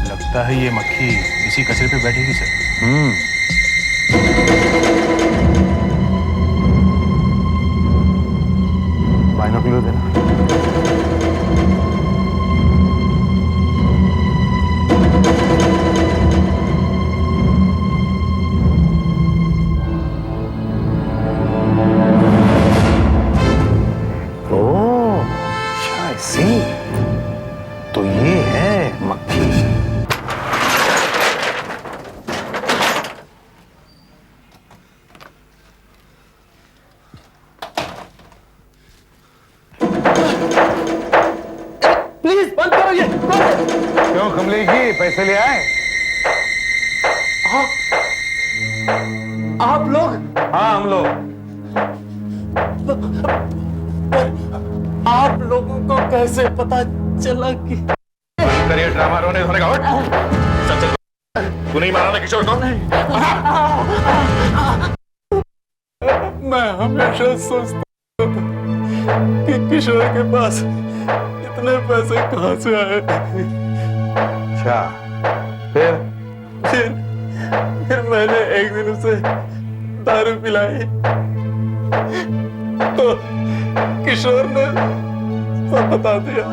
लगता है ये मक्खी इसी कचरे पे बैठेगी सर। बाइनोकुलर देना। ओह, अच्छा ऐसी। तो ये है मक्खी। प्लीज बंद करो ये। क्यों कमलेगी, पैसे ले आए? आप लोग? हाँ हम लोग। आप लोगों को कैसे पता चला कि करिए ड्रामा रोने धोने का। हट। चल चल। तू नहीं मारा ना किशोर को? मैं हमेशा सोचता था कि किशोर के पास इतने पैसे कहां से आए। अच्छा, फिर मैंने एक दिन उसे दारू पिलाई तो किशोर ने सब बता दिया।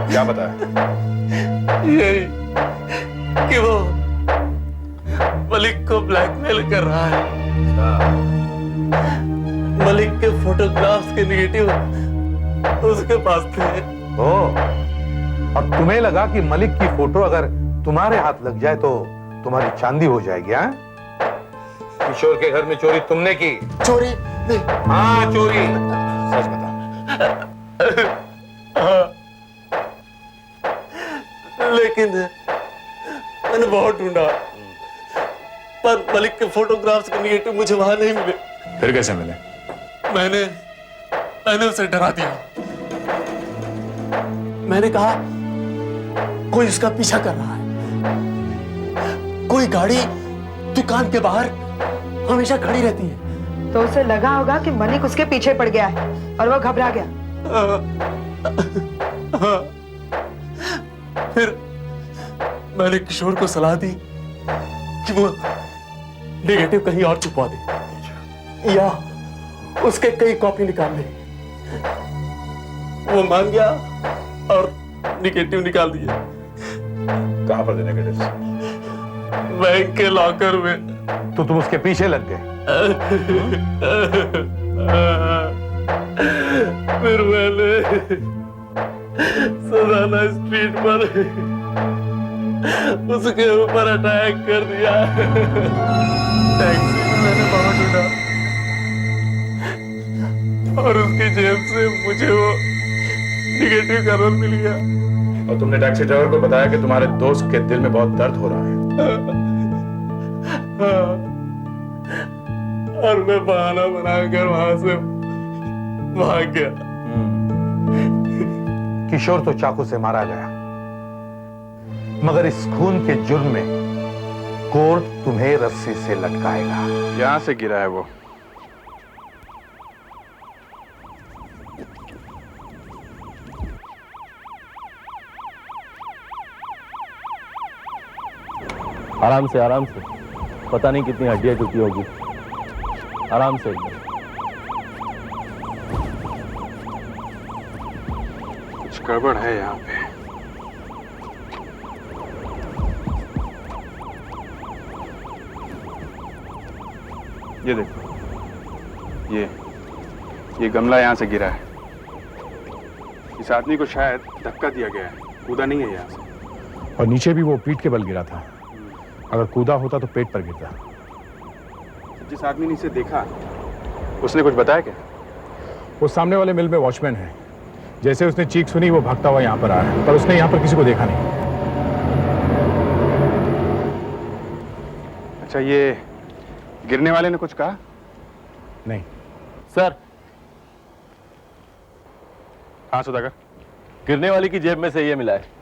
क्या बताया? यही कि वो मलिक को ब्लैकमेल कर रहा है। मलिक के फोटोग्राफ्स के नेगेटिव उसके पास थे। और तुम्हें लगा कि मलिक की फोटो अगर तुम्हारे हाथ लग जाए तो तुम्हारी चांदी हो जाएगी। हाँ? किशोर के घर में चोरी तुमने की? चोरी नहीं। हाँ चोरी। सच बता। हाँ। लेकिन मैंने बहुत ढूंढा पर मलिक के फोटोग्राफ्स के नेगेटिव मुझे वहां नहीं मिले। फिर कैसे मिले? मैंने उसे डरा दिया। मैंने कहा कोई उसका पीछा कर रहा है। कोई गाड़ी दुकान के बाहर हमेशा खड़ी रहती है। तो उसे लगा होगा कि मलिक उसके पीछे पड़ गया है और वो घबरा गया। फिर मैंने किशोर को सलाह दी कि वो नेगेटिव कहीं और छुपा दे या उसके कई कॉपी निकाल ले। वो मान गया और नेगेटिव निकाल दिया। कहां पर थे नेगेटिव्स? बैंक के लॉकर में। तो तुम उसके पीछे लग गए? फिर मैंने सदाना स्ट्रीट पर उसके ऊपर अटैक कर दिया। टैक्सी में मैंने बहुत ढूंढा और उसकी जेब से मुझे वो नेगेटिव का रोल मिल गया। और तुमने टैक्सी ड्राइवर को बताया कि तुम्हारे दोस्त के दिल में बहुत दर्द हो रहा है। और मैं बहाना बनाकर वहां से भाग गया। किशोर तो चाकू से मारा गया, मगर इस खून के जुर्म में कोर्ट तुम्हें रस्सी से लटकाएगा। यहां से गिरा है वो। आराम से आराम से, पता नहीं कितनी हड्डियां टूटी होगी। आराम से एकदम। कुछ गड़बड़ है यहाँ पे। ये देखो, ये गमला यहाँ से गिरा है। इस आदमी को शायद धक्का दिया गया है, कूदा नहीं है यहाँ से। और नीचे भी वो पीठ के बल गिरा था। अगर कूदा होता तो पेट पर गिरता। जिस आदमी ने इसे देखा उसने कुछ बताया क्या? वो सामने वाले मिल में वॉचमैन है। जैसे उसने चीख सुनी वो भागता हुआ यहाँ पर आया, पर उसने यहाँ पर किसी को देखा नहीं। अच्छा, ये गिरने वाले ने कुछ कहा? नहीं। सर। हाँ सुधाकर। गिरने वाले की जेब में से ये मिला है।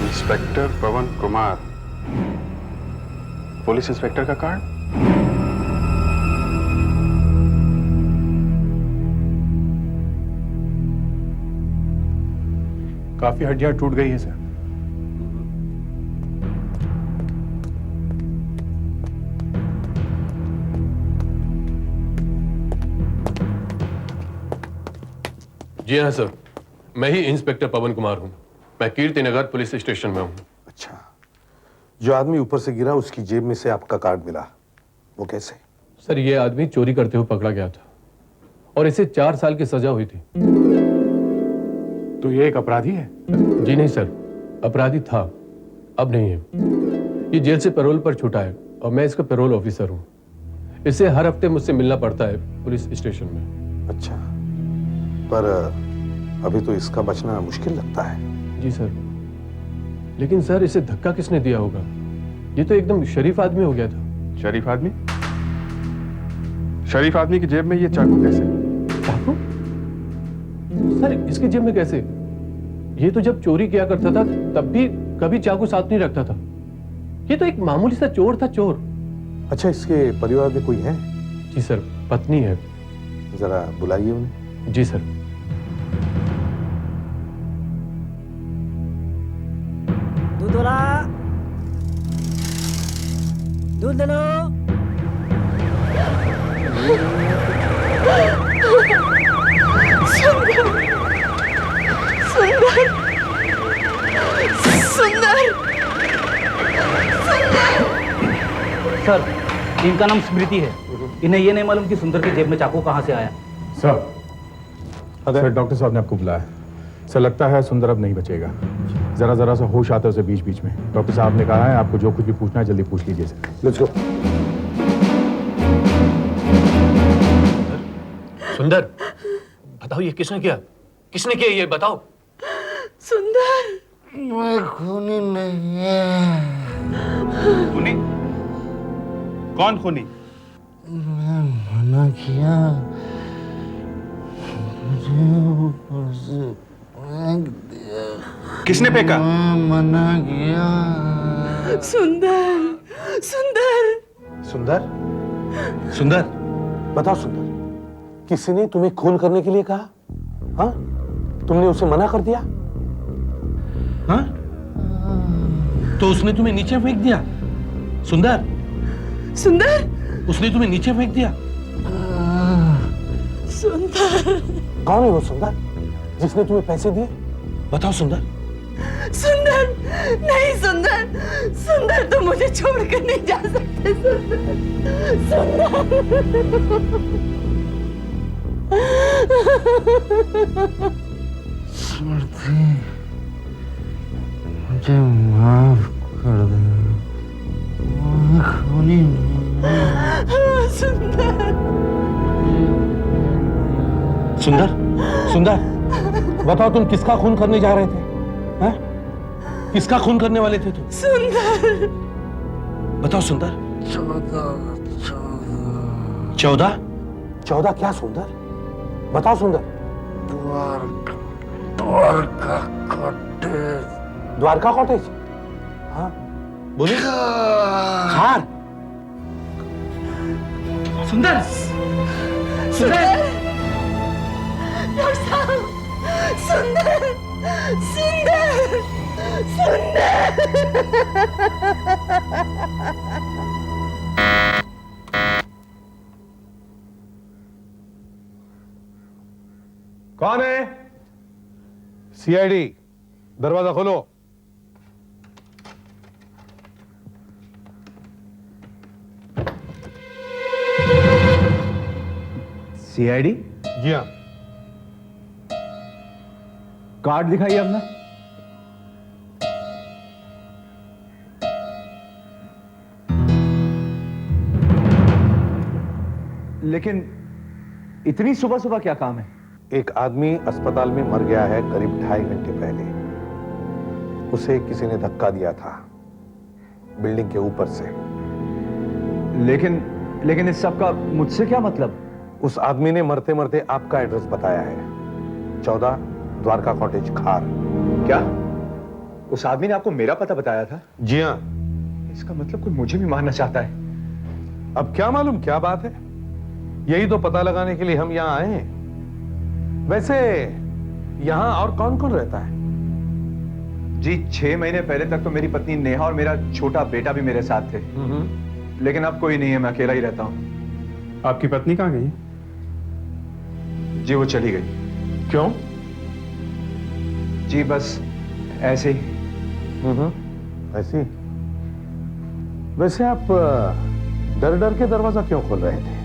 इंस्पेक्टर पवन कुमार, पुलिस इंस्पेक्टर का कार्ड। काफी हड्डियां टूट गई है सर। जी हाँ सर, मैं ही इंस्पेक्टर पवन कुमार हूँ। मैं कीर्ति नगर पुलिस स्टेशन में हूँ। अच्छा, जो आदमी ऊपर से गिरा उसकी जेब में से आपका कार्ड मिला, वो कैसे? सर, ये आदमी चोरी करते हुए पकड़ा गया था और इसे 4 साल की सजा हुई थी। तो ये एक अपराधी है? जी नहीं सर, अपराधी था, अब नहीं है। ये जेल से पैरोल पर छूटा है और मैं इसका पैरोल ऑफिसर हूँ। इसे हर हफ्ते मुझसे मिलना पड़ता है पुलिस स्टेशन में। अच्छा, पर अभी तो इसका बचना मुश्किल लगता है। जी सर, लेकिन सर इसे धक्का किसने दिया होगा? ये तो एकदम शरीफ आदमी हो गया था। शरीफ आदमी? शरीफ आदमी की जेब में ये चाकू कैसे? चाकू? सर, इसकी जेब में कैसे? ये तो जब चोरी किया करता था तब भी कभी चाकू साथ नहीं रखता था। ये तो एक मामूली सा चोर था, चोर। अच्छा, इसके परिवार में कोई है? जी सर, पत्नी है। जरा बुलाइए उन्हें। जी सर। दूध वाला, दूध दे लो। सर, इनका नाम स्मृति है। इन्हें ये नहीं मालूम कि सुंदर की जेब में चाकू कहाँ से आया। सर, डॉक्टर साहब ने आपको बुलाया। सर, लगता है सुंदर अब नहीं बचेगा। जरा सा होश आता है उसे बीच बीच में। डॉक्टर साहब ने कहा है आपको जो कुछ भी पूछना है जल्दी पूछ लीजिए सर। Let's go. सुंदर, बताओ ये किसने किया? किसने किया ये बताओ। सुंदर, मैं खूनी नहीं है। खूनी? कौन खूनी? मैं मना किया, मुझे ऊपर से फेंक दिया। किसने फेंका? मैं मना किया। सुंदर, सुंदर, सुंदर, सुंदर, बताओ सुंदर, किसी ने तुम्हें खून करने के लिए कहा? हाँ? तुमने उसे मना कर दिया? हाँ? तो उसने तुम्हें नीचे फेंक दिया? सुंदर, सुंदर, उसने तुम्हें नीचे फेंक दिया? सुंदर, कौन है वो सुंदर जिसने तुम्हें पैसे दिए? बताओ सुंदर। सुंदर, नहीं सुंदर, सुंदर तुम मुझे छोड़कर नहीं जा सकते। सुंदर, स्मृति, मुझे माफ कर दे। मैं खूनी नहीं। सुंदर, सुंदर, सुंदर, बताओ तुम किसका खून करने जा रहे थे? हैं? किसका खून करने वाले थे तुम? सुंदर, बताओ सुंदर। 14 14 क्या सुंदर? बताओ सुंदर। द्वारका कॉटेज। द्वारका कॉटेज? हाँ बोलिए। खार। सुंदर सुंदर डॉक्टर साहब, सुंदर सुंदर सुंदर। कौन है? सीआईडी, दरवाजा खोलो। सीआईडी? जी हाँ। कार्ड दिखाइए अपना। लेकिन इतनी सुबह सुबह क्या काम है? एक आदमी अस्पताल में मर गया है करीब 2.5 घंटे पहले। उसे किसी ने धक्का दिया था बिल्डिंग के ऊपर से। लेकिन इस सब का मुझसे क्या मतलब? उस आदमी ने मरते मरते आपका एड्रेस बताया है, 14 द्वारका कॉटेज, खार। क्या उस आदमी ने आपको मेरा पता बताया था? जी हाँ। इसका मतलब कोई मुझे भी मारना चाहता है। अब क्या मालूम क्या बात है, यही तो पता लगाने के लिए हम यहाँ आए हैं। वैसे यहाँ और कौन कौन रहता है? जी 6 महीने पहले तक तो मेरी पत्नी नेहा और मेरा छोटा बेटा भी मेरे साथ थे। लेकिन अब कोई नहीं है, मैं अकेला ही रहता हूँ। आपकी पत्नी कहाँ गई? जी वो चली गई। क्यों? जी बस ऐसे ही। ऐसे ही। वैसे आप डर डर के दरवाजा क्यों खोल रहे थे?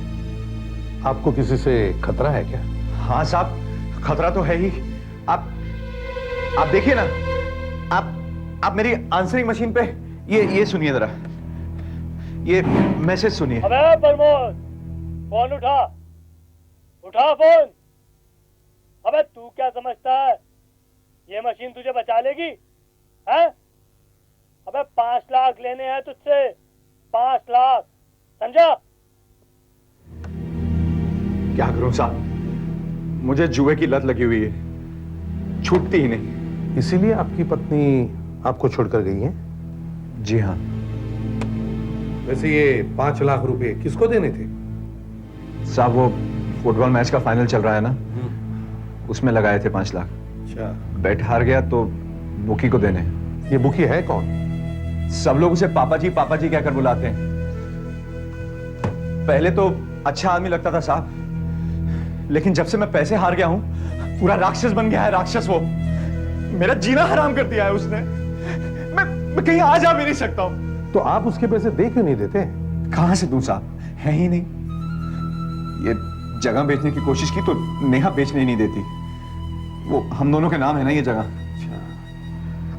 आपको किसी से खतरा है क्या? हाँ साहब, खतरा तो है ही। आप देखिए ना, आप मेरी आंसरिंग मशीन पे ये सुनिए जरा, ये मैसेज सुनिए। अबे प्रमोद, फोन उठा फोन। अबे तू क्या समझता है ये मशीन तुझे बचा लेगी? हैं? अबे 5 लाख लेने हैं तुझसे, 5 लाख, समझा? क्या करूं साहब, मुझे जुए की लत लगी हुई है, छूटती ही नहीं। इसीलिए आपकी पत्नी आपको छोड़कर गई है? जी हाँ। वैसे ये 5 लाख रुपए किसको देने थे? साहब वो फुटबॉल मैच का फाइनल चल रहा है ना, उसमें लगाए थे 5 लाख। अच्छा। बैट हार गया तो बुकी को देने। ये बुकी है कौन? सब लोग उसे पापा जी कहकर बुलाते हैं। पहले तो अच्छा आदमी लगता था साहब, लेकिन जब से मैं पैसे हार गया हूं, पूरा राक्षस बन गया है। राक्षस वो मेरा जीना हराम कर दिया है उसने। मैं कहीं आ जा भी नहीं सकता हूं। तो आप उसके पैसे दे क्यों नहीं देते? कहां से दूं साहब, है ही नहीं। ये जगह बेचने की कोशिश की तो नेहा बेचने नहीं देती। वो हम दोनों के नाम है ना ये जगह।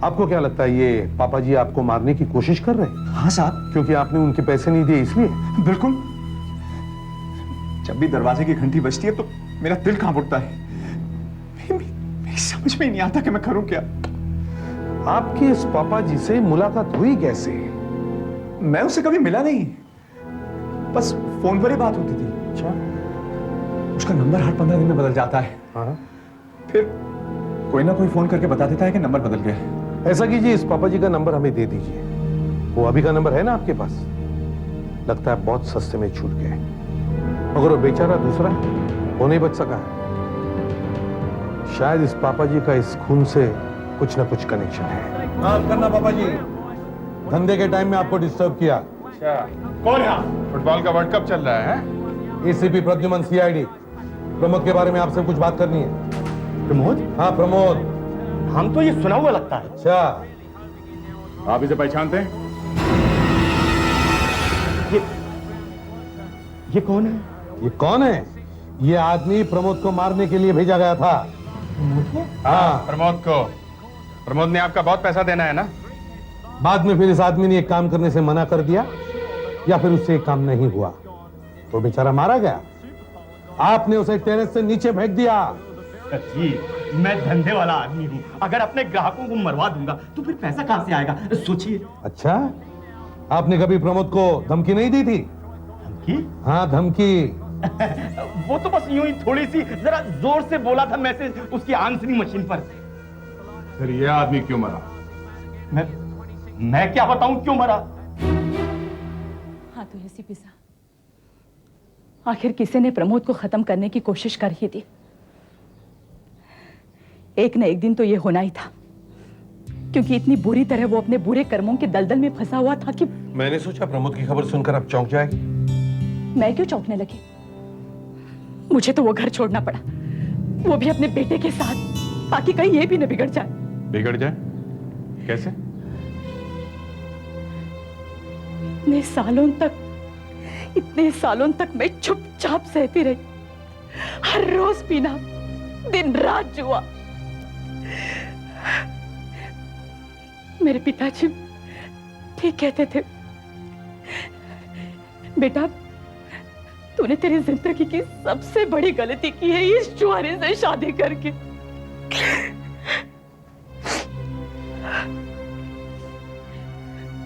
आपको क्या लगता है ये पापा जी आपको मारने की कोशिश कर रहे हैं? हाँ साहब। क्योंकि आपने उनके पैसे नहीं दिए इसलिए? बिल्कुल। जब भी दरवाजे की घंटी बजती है तो मेरा दिल कांप उठता है। मेरी समझ में नहीं आता कि मैं करूं क्या। आपके इस पापा जी से मुलाकात हुई कैसे? मैं उससे कभी मिला नहीं, बस फोन पर ही बात होती थी। अच्छा। उसका नंबर हर 15 दिन में बदल जाता है। हाँ। फिर कोई ना कोई फोन करके बता देता है कि नंबर बदल गया। ऐसा कीजिए, इस पापा जी का नंबर हमें दे दीजिए। वो अभी का नंबर है ना आपके पास? लगता है बहुत सस्ते में छूट गए। अगर वो बेचारा दूसरा वो नहीं बच सका है। शायद इस पापा जी का इस खून से कुछ ना कुछ कनेक्शन है। माफ करना पापा जी, धंधे के टाइम में आपको डिस्टर्ब किया। अच्छा, कौन है? फुटबॉल का वर्ल्ड कप चल रहा है। ACP Pradyuman, CID. प्रमोद के बारे में आपसे कुछ बात करनी है। प्रमोद? हाँ प्रमोद। हम तो ये सुना हुआ लगता है। अच्छा, आप इसे पहचानते हैं? ये कौन है? ये कौन है? ये आदमी प्रमोद को मारने के लिए भेजा गया था। हाँ, प्रमोद ने आपका बहुत पैसा देना है ना? बाद में फिर इस आदमी ने एक काम करने से मना कर दिया, या फिर उससे काम नहीं हुआ तो बेचारा मारा गया। आपने उसे टेरेस से नीचे फेंक दिया। जी, मैं धंधे वाला आदमी हूँ, अगर अपने ग्राहकों को मरवा दूंगा तो फिर पैसा कहां से आएगा? सोचिए। अच्छा, आपने कभी प्रमोद को धमकी नहीं दी थी? धमकी? हाँ, धमकी। वो तो बस यूं ही थोड़ी सी जरा जोर से बोला था मैसेज उसकी आंसरिंग मशीन पर। फिर ये आदमी क्यों मरा? मैं क्या बताऊं क्यों मरा? हाँ तो एसीपी साहब, आखिर किसी ने प्रमोद को खत्म करने की कोशिश कर ही दी। एक न एक दिन तो ये होना ही था, क्योंकि इतनी बुरी तरह वो अपने बुरे कर्मों के दलदल में फंसा हुआ था कि मैंने सोचा प्रमोद की खबर सुनकर आप चौंक जाएगी। मैं क्यों चौंकने लगी? मुझे तो वो घर छोड़ना पड़ा, वो भी अपने बेटे के साथ, ताकि कहीं ये भी न बिगड़ जाए। बिगड़ जाए? कैसे? इतने सालों तक मैं चुपचाप सहती रही, हर रोज पीना, दिन रात जुआ। मेरे पिताजी ठीक कहते थे, बेटा तूने तेरी जिंदगी की सबसे बड़ी गलती की है इस जुआरी से शादी करके।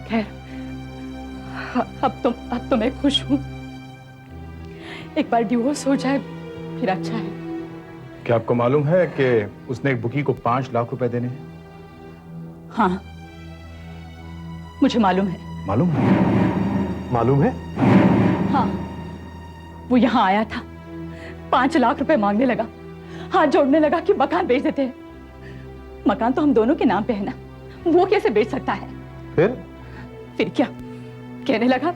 खैर, अब तो मैं खुश हूं। एक बार डिवोर्स हो जाए फिर अच्छा है। क्या आपको मालूम है कि उसने एक बुकी को 5 लाख रुपए देने हैं? हाँ, मुझे मालूम है। मालूम है? मालूम है? हाँ, वो यहाँ आया था, 5 लाख रुपए मांगने लगा, हाथ जोड़ने लगा कि मकान बेच देते हैं। मकान तो हम दोनों के नाम पे है ना, वो कैसे बेच सकता है? फिर क्या? कहने लगा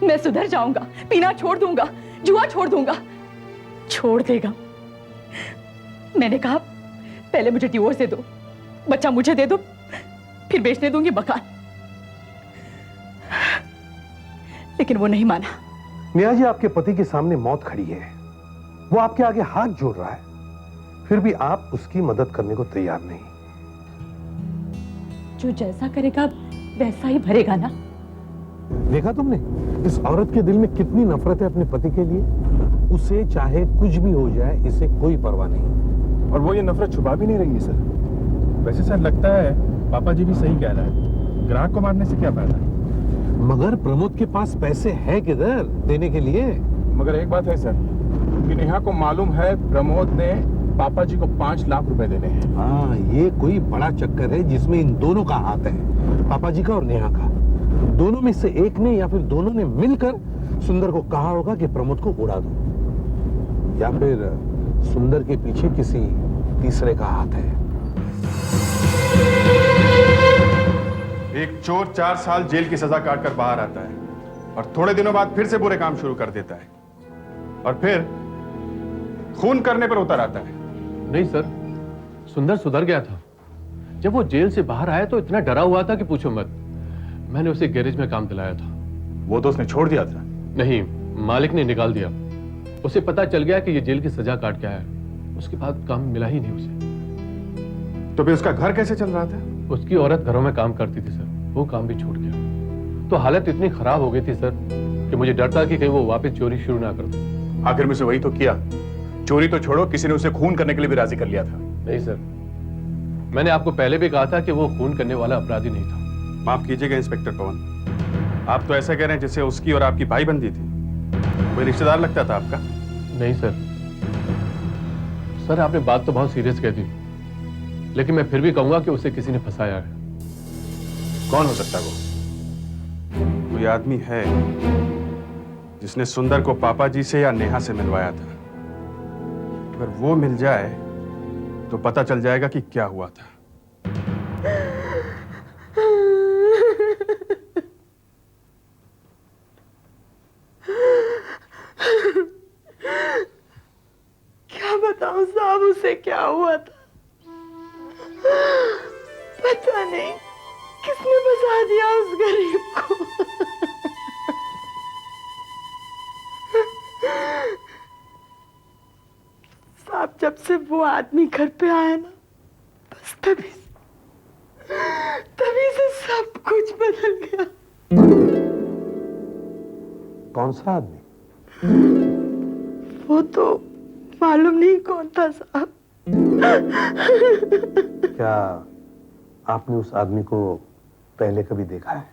मैं सुधर जाऊंगा, पीना छोड़ दूंगा, जुआ छोड़ दूंगा। छोड़ देगा? मैंने कहा पहले मुझे डिवोर्स दे दो, बच्चा मुझे दे दो, फिर बेचने दूंगी मकान। लेकिन वो नहीं माना। नेहा जी, आपके पति के सामने मौत खड़ी है, वो आपके आगे हाथ जोड़ रहा है, फिर भी आप उसकी मदद करने को तैयार नहीं। जो जैसा करेगा वैसा ही भरेगा ना। देखा तुमने इस औरत के दिल में कितनी नफरत है अपने पति के लिए। उसे चाहे कुछ भी हो जाए, इसे कोई परवाह नहीं। और वो ये नफरत छुपा भी नहीं रही है सर। वैसे सर लगता है पापा जी भी सही कह रहा है, ग्राहक को मारने से क्या फायदा? मगर प्रमोद के पास पैसे है किधर देने के लिए? मगर एक बात है सर कि नेहा को मालूम है प्रमोद ने पापा जी को 5 लाख रुपए देने हैं। हाँ, ये कोई बड़ा चक्कर है जिसमें इन दोनों का हाथ है, पापा जी का और नेहा का। दोनों में से एक ने या फिर दोनों ने मिलकर सुंदर को कहा होगा कि प्रमोद को उड़ा दो, या फिर सुंदर के पीछे किसी तीसरे का हाथ है। एक चोर 4 साल जेल की सजा काट कर बाहर आता है और थोड़े दिनों बाद फिर से बुरे काम शुरू कर देता है और फिर खून करने पर उतर आता है। नहीं सर, सुंदर सुधर गया था। जब वो जेल से बाहर आया तो इतना डरा हुआ था कि पूछो मत। मैंने उसे गैरेज में काम दिलाया था। वो तो उसने छोड़ दिया था? नहीं, मालिक ने निकाल दिया। उसे पता चल गया कि ये जेल की सजा काट के आया है। उसके बाद काम मिला ही नहीं उसे। तो फिर उसका घर कैसे चल रहा था? उसकी औरत घरों में काम करती थी सर, वो काम भी छूट गया। तो हालत इतनी खराब हो गई थी सर कि मुझे डर था कि कहीं वो वापस चोरी शुरू ना कर दे। आखिर में से वही तो किया। चोरी तो छोड़ो, किसी ने उसे खून करने के लिए भी राजी कर लिया था। नहीं सर, मैंने आपको पहले भी कहा था कि वो खून करने वाला अपराधी नहीं था। माफ कीजिएगा इंस्पेक्टर पवन, आप तो ऐसा कह रहे हैं जैसे उसकी और आपकी भाईबंदी थी। कोई रिश्तेदार लगता था आपका? नहीं सर। सर आपने बात तो बहुत सीरियस कह दी, लेकिन मैं फिर भी कहूंगा कि उसे किसी ने फंसाया है। कौन हो सकता है वो? कोई आदमी है जिसने सुंदर को पापा जी से या नेहा से मिलवाया था। अगर वो मिल जाए तो पता चल जाएगा कि क्या हुआ था। क्या बताऊं साहब, उसे क्या हुआ था पता नहीं, किसने फंसा दिया उस गरीब को। साहब जब से वो आदमी घर पे आया ना, बस तभी से सब कुछ बदल गया। कौन सा आदमी? वो तो मालूम नहीं कौन था साहब। क्या आपने उस आदमी को पहले कभी देखा है?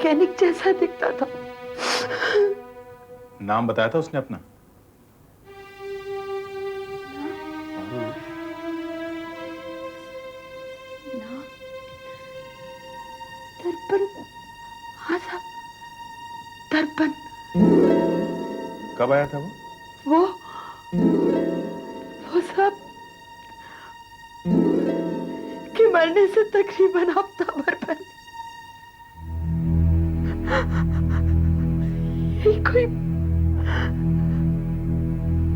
मैकेनिक जैसा दिखता था। नाम बताया था उसने अपना? दर्पण। हाँ साहब, दर्पण। कब आया था वो? वो साहब कि मरने से तकरीबन हफ्ता भर पहले। ये कोई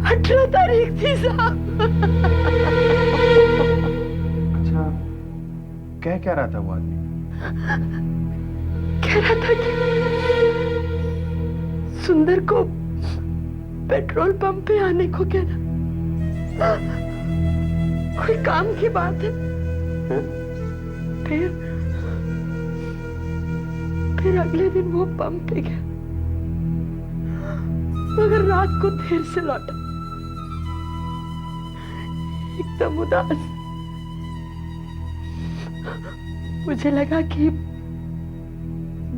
18 तारीख थी साहब। अच्छा, क्या रहा था वो आदमी? कह रहा था कि सुंदर को पेट्रोल पंप पे आने को कहना। कोई काम की बात है। फिर अगले दिन वो पंप पे गया, मगर रात को देर से लौटा, एकदम उदास। मुझे लगा कि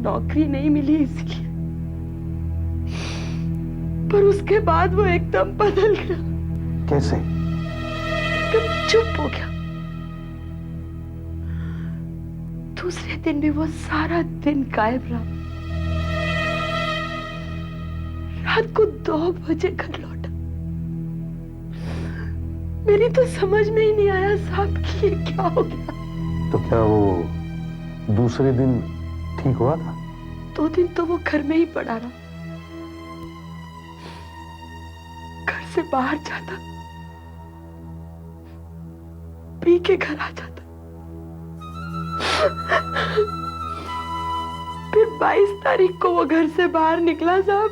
नौकरी नहीं मिली इसलिए, पर उसके बाद वो एकदम बदल गया। कैसे? एकदम चुप हो गया। दूसरे दिन भी वो सारा दिन गायब रहा। रात को 2 बजे घर लौटा। मेरी तो समझ में ही नहीं आया साहब कि ये क्या हो गया। तो क्या वो दूसरे दिन ठीक हुआ था? 2 दिन तो वो घर में ही पड़ा रहा। घर से बाहर जाता, पी के घर आ जाता। फिर 22 तारीख को वो घर से बाहर निकला साहब।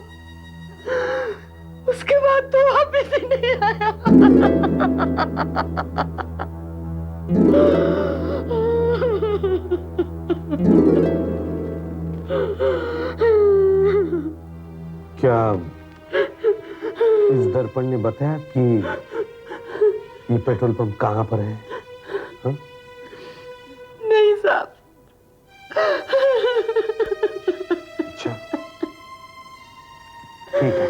उसके बाद तो वापिस ही नहीं आया। क्या इस दर्पण ने बताया कि ये पेट्रोल पंप कहाँ पर है? हा? नहीं साहब। अच्छा, ठीक है।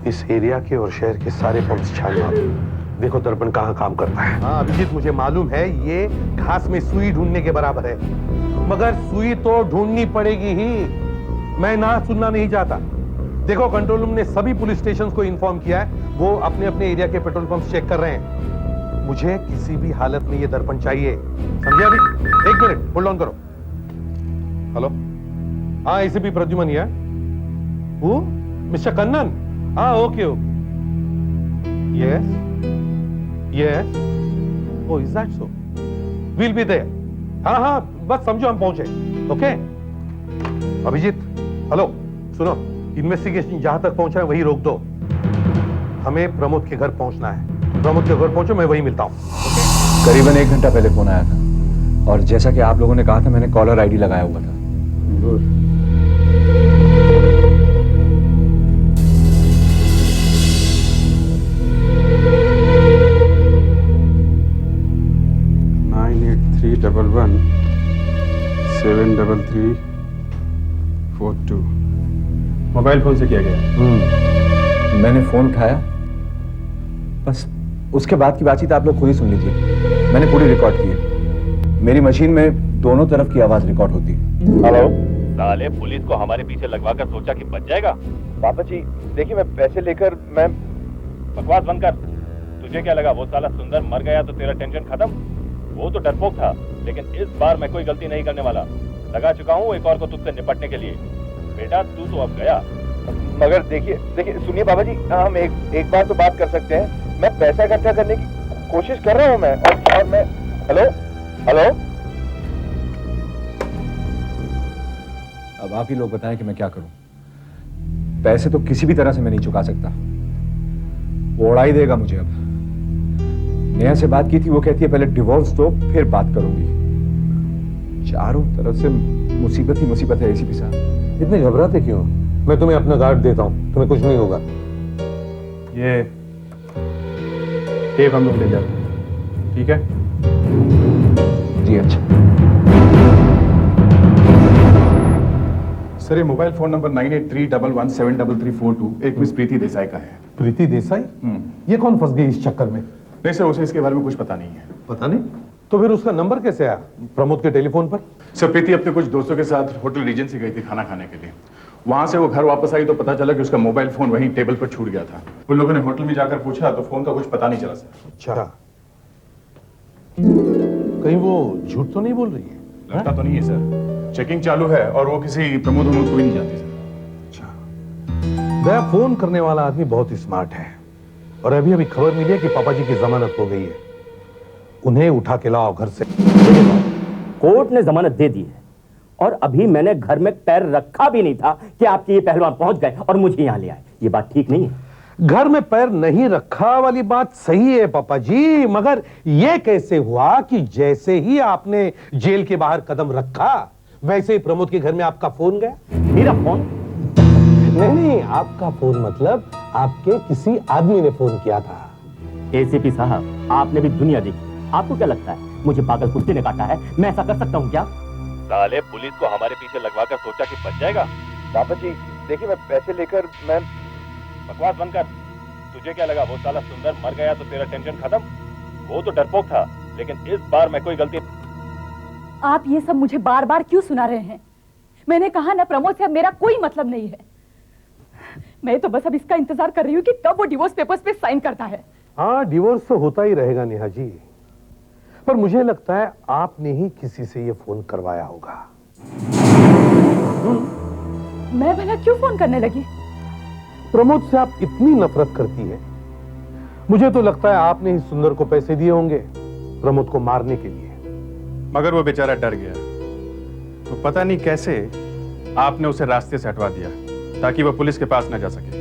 इस एरिया के और शहर के सारे पंप्स छान मारो। देखो दर्पण कहाँ काम करता है। हाँ अभिजीत, मुझे मालूम है ये घास में सुई ढूंढने के बराबर है, मगर सुई तो ढूंढनी पड़ेगी ही। मैं ना सुनना नहीं चाहता। देखो कंट्रोल रूम ने सभी पुलिस स्टेशंस को इन्फॉर्म किया है, वो अपने अपने एरिया के पेट्रोल पंप्स चेक कर रहे हैं। मुझे किसी भी हालत में ये दर्पण चाहिए, समझे? अभी 1 मिनट होल्ड ऑन करो। हेलो, हाँ ACP Pradyuman here. Who? Mister Kannan? हाँ okay okay. Yes yes, oh is that so? Will be there. हाँ हाँ बस समझो हम पहुंचे। ओके अभिजीत, हेलो सुनो, इन्वेस्टिगेशन जहां तक पहुंचा है वही रोक दो। हमें प्रमोद के घर पहुंचना है। प्रमोद के घर पहुंचो, मैं वही मिलता हूं। करीबन 1 घंटा पहले फोन आया था और जैसा कि आप लोगों ने कहा था मैंने कॉलर आईडी लगाया हुआ था। मोबाइल फोन से किया गया। मैंने फोन उठाया, बस उसके बाद की बातचीत आप लोग खुद ही सुन लीजिए। मैंने पूरी रिकॉर्ड की है। मेरी मशीन में दोनों तरफ की आवाज रिकॉर्ड होती है। हेलो, साले पुलिस को हमारे पीछे लगवाकर सोचा कि बच जाएगा। पापा जी देखिए, मैं पैसे लेकर मैं बकवास बंद कर। तुझे क्या लगा वो साला सुंदर मर गया तो तेरा टेंशन खत्म? वो तो डरपोक था, लेकिन इस बार मैं कोई गलती नहीं करने वाला। लगा चुका हूँ एक और को तुझसे निपटने के लिए। बेटा तू तो अब गया। मगर देखिए सुनिए बाबा जी, हम एक बार तो बात कर सकते हैं। मैं पैसा इकट्ठा करने की कोशिश कर रहा हूँ मैं, और मैं हेलो हेलो। अब आप ही लोग बताएं कि मैं क्या करूं। पैसे तो किसी भी तरह से मैं नहीं चुका सकता। वो उड़ा ही देगा मुझे। अब नेहा से बात की थी, वो कहती है पहले डिवोर्स दो फिर बात करूंगी। चारों तरफ से मुसीबत ही मुसीबत है एसीपी साहब। इतने घबराते क्यों? मैं तुम्हें अपना गार्ड देता हूं, तुम्हें कुछ नहीं होगा। ये टेप हम लोग ले जाते हैं, ठीक है? अच्छा। सर ये मोबाइल फोन नंबर 9831173342 एक मिस प्रीति देसाई का है। प्रीति देसाई? ये कौन फंस गई इस चक्कर में? नहीं सर, उसे इसके बारे में कुछ पता नहीं है। पता नहीं? तो फिर उसका नंबर कैसे आया प्रमोद के टेलीफोन पर? सर प्रीति अपने कुछ दोस्तों के साथ होटल रीजेंसी गई थी खाना खाने के लिए। वहां से वो घर वापस आई तो पता चला कि उसका मोबाइल फोन वहीं टेबल पर छूट गया था। उन लोगों ने होटल में जाकर पूछा तो फोन का कुछ पता नहीं चला सर। अच्छा, कहीं वो झूठ तो नहीं बोल रही है? लगता तो नहीं है सर, चेकिंग चालू है और वो किसी प्रमोद को भी नहीं जाती सर। दया, फोन करने वाला आदमी बहुत ही स्मार्ट है और अभी अभी खबर मिली है कि पापा जी की जमानत हो गई है। उन्हें उठा के लाओ घर से। कोर्ट ने जमानत दे दी है और अभी मैंने घर में पैर रखा भी नहीं था कि आपके ये पहलवान पहुंच गए और मुझे यहां ले आए। ये बात ठीक नहीं है। घर में पैर नहीं रखा वाली बात सही है पापा जी, मगर यह कैसे हुआ कि जैसे ही आपने जेल के बाहर कदम रखा वैसे ही प्रमोद के घर में आपका फोन गया? मेरा फोन? नहीं, आपका फोन मतलब आपके किसी आदमी ने फोन किया था। एसीपी साहब, आपने भी दुनिया देखी। आपको क्या लगता है मुझे पागल कुत्ते ने काटा है? मैं ऐसा कर सकता हूँ क्या? साले पुलिस को हमारे पीछे लगवाकर सोचा कि बच जाएगा। पापा जी देखिए, मैं पैसे लेकर मैं बकवास बंद कर। तुझे क्या लगा वो साला सुंदर मर गया तो तेरा टेंशन खत्म? वो तो डरपोक था, लेकिन इस बार मैं कोई गलती। आप ये सब मुझे बार बार क्यों सुना रहे हैं? मैंने कहा ना, प्रमोद से अब मेरा कोई मतलब नहीं है। मैं तो बस अब इसका इंतजार कर रही हूँ कि कब वो डिवोर्स पेपर्स पे साइन करता है। हाँ, डिवोर्स तो होता ही रहेगा नेहा जी, पर मुझे लगता है आपने ही किसी से ये फोन करवाया होगा। मैं भला क्यों फोन करने लगी? प्रमोद से आप इतनी नफरत करती है, मुझे तो लगता है आपने ही सुंदर को पैसे दिए होंगे प्रमोद को मारने के लिए। मगर वो बेचारा डर गया, तो पता नहीं कैसे आपने उसे रास्ते से हटवा दिया ताकि वो पुलिस के पास न जा सके।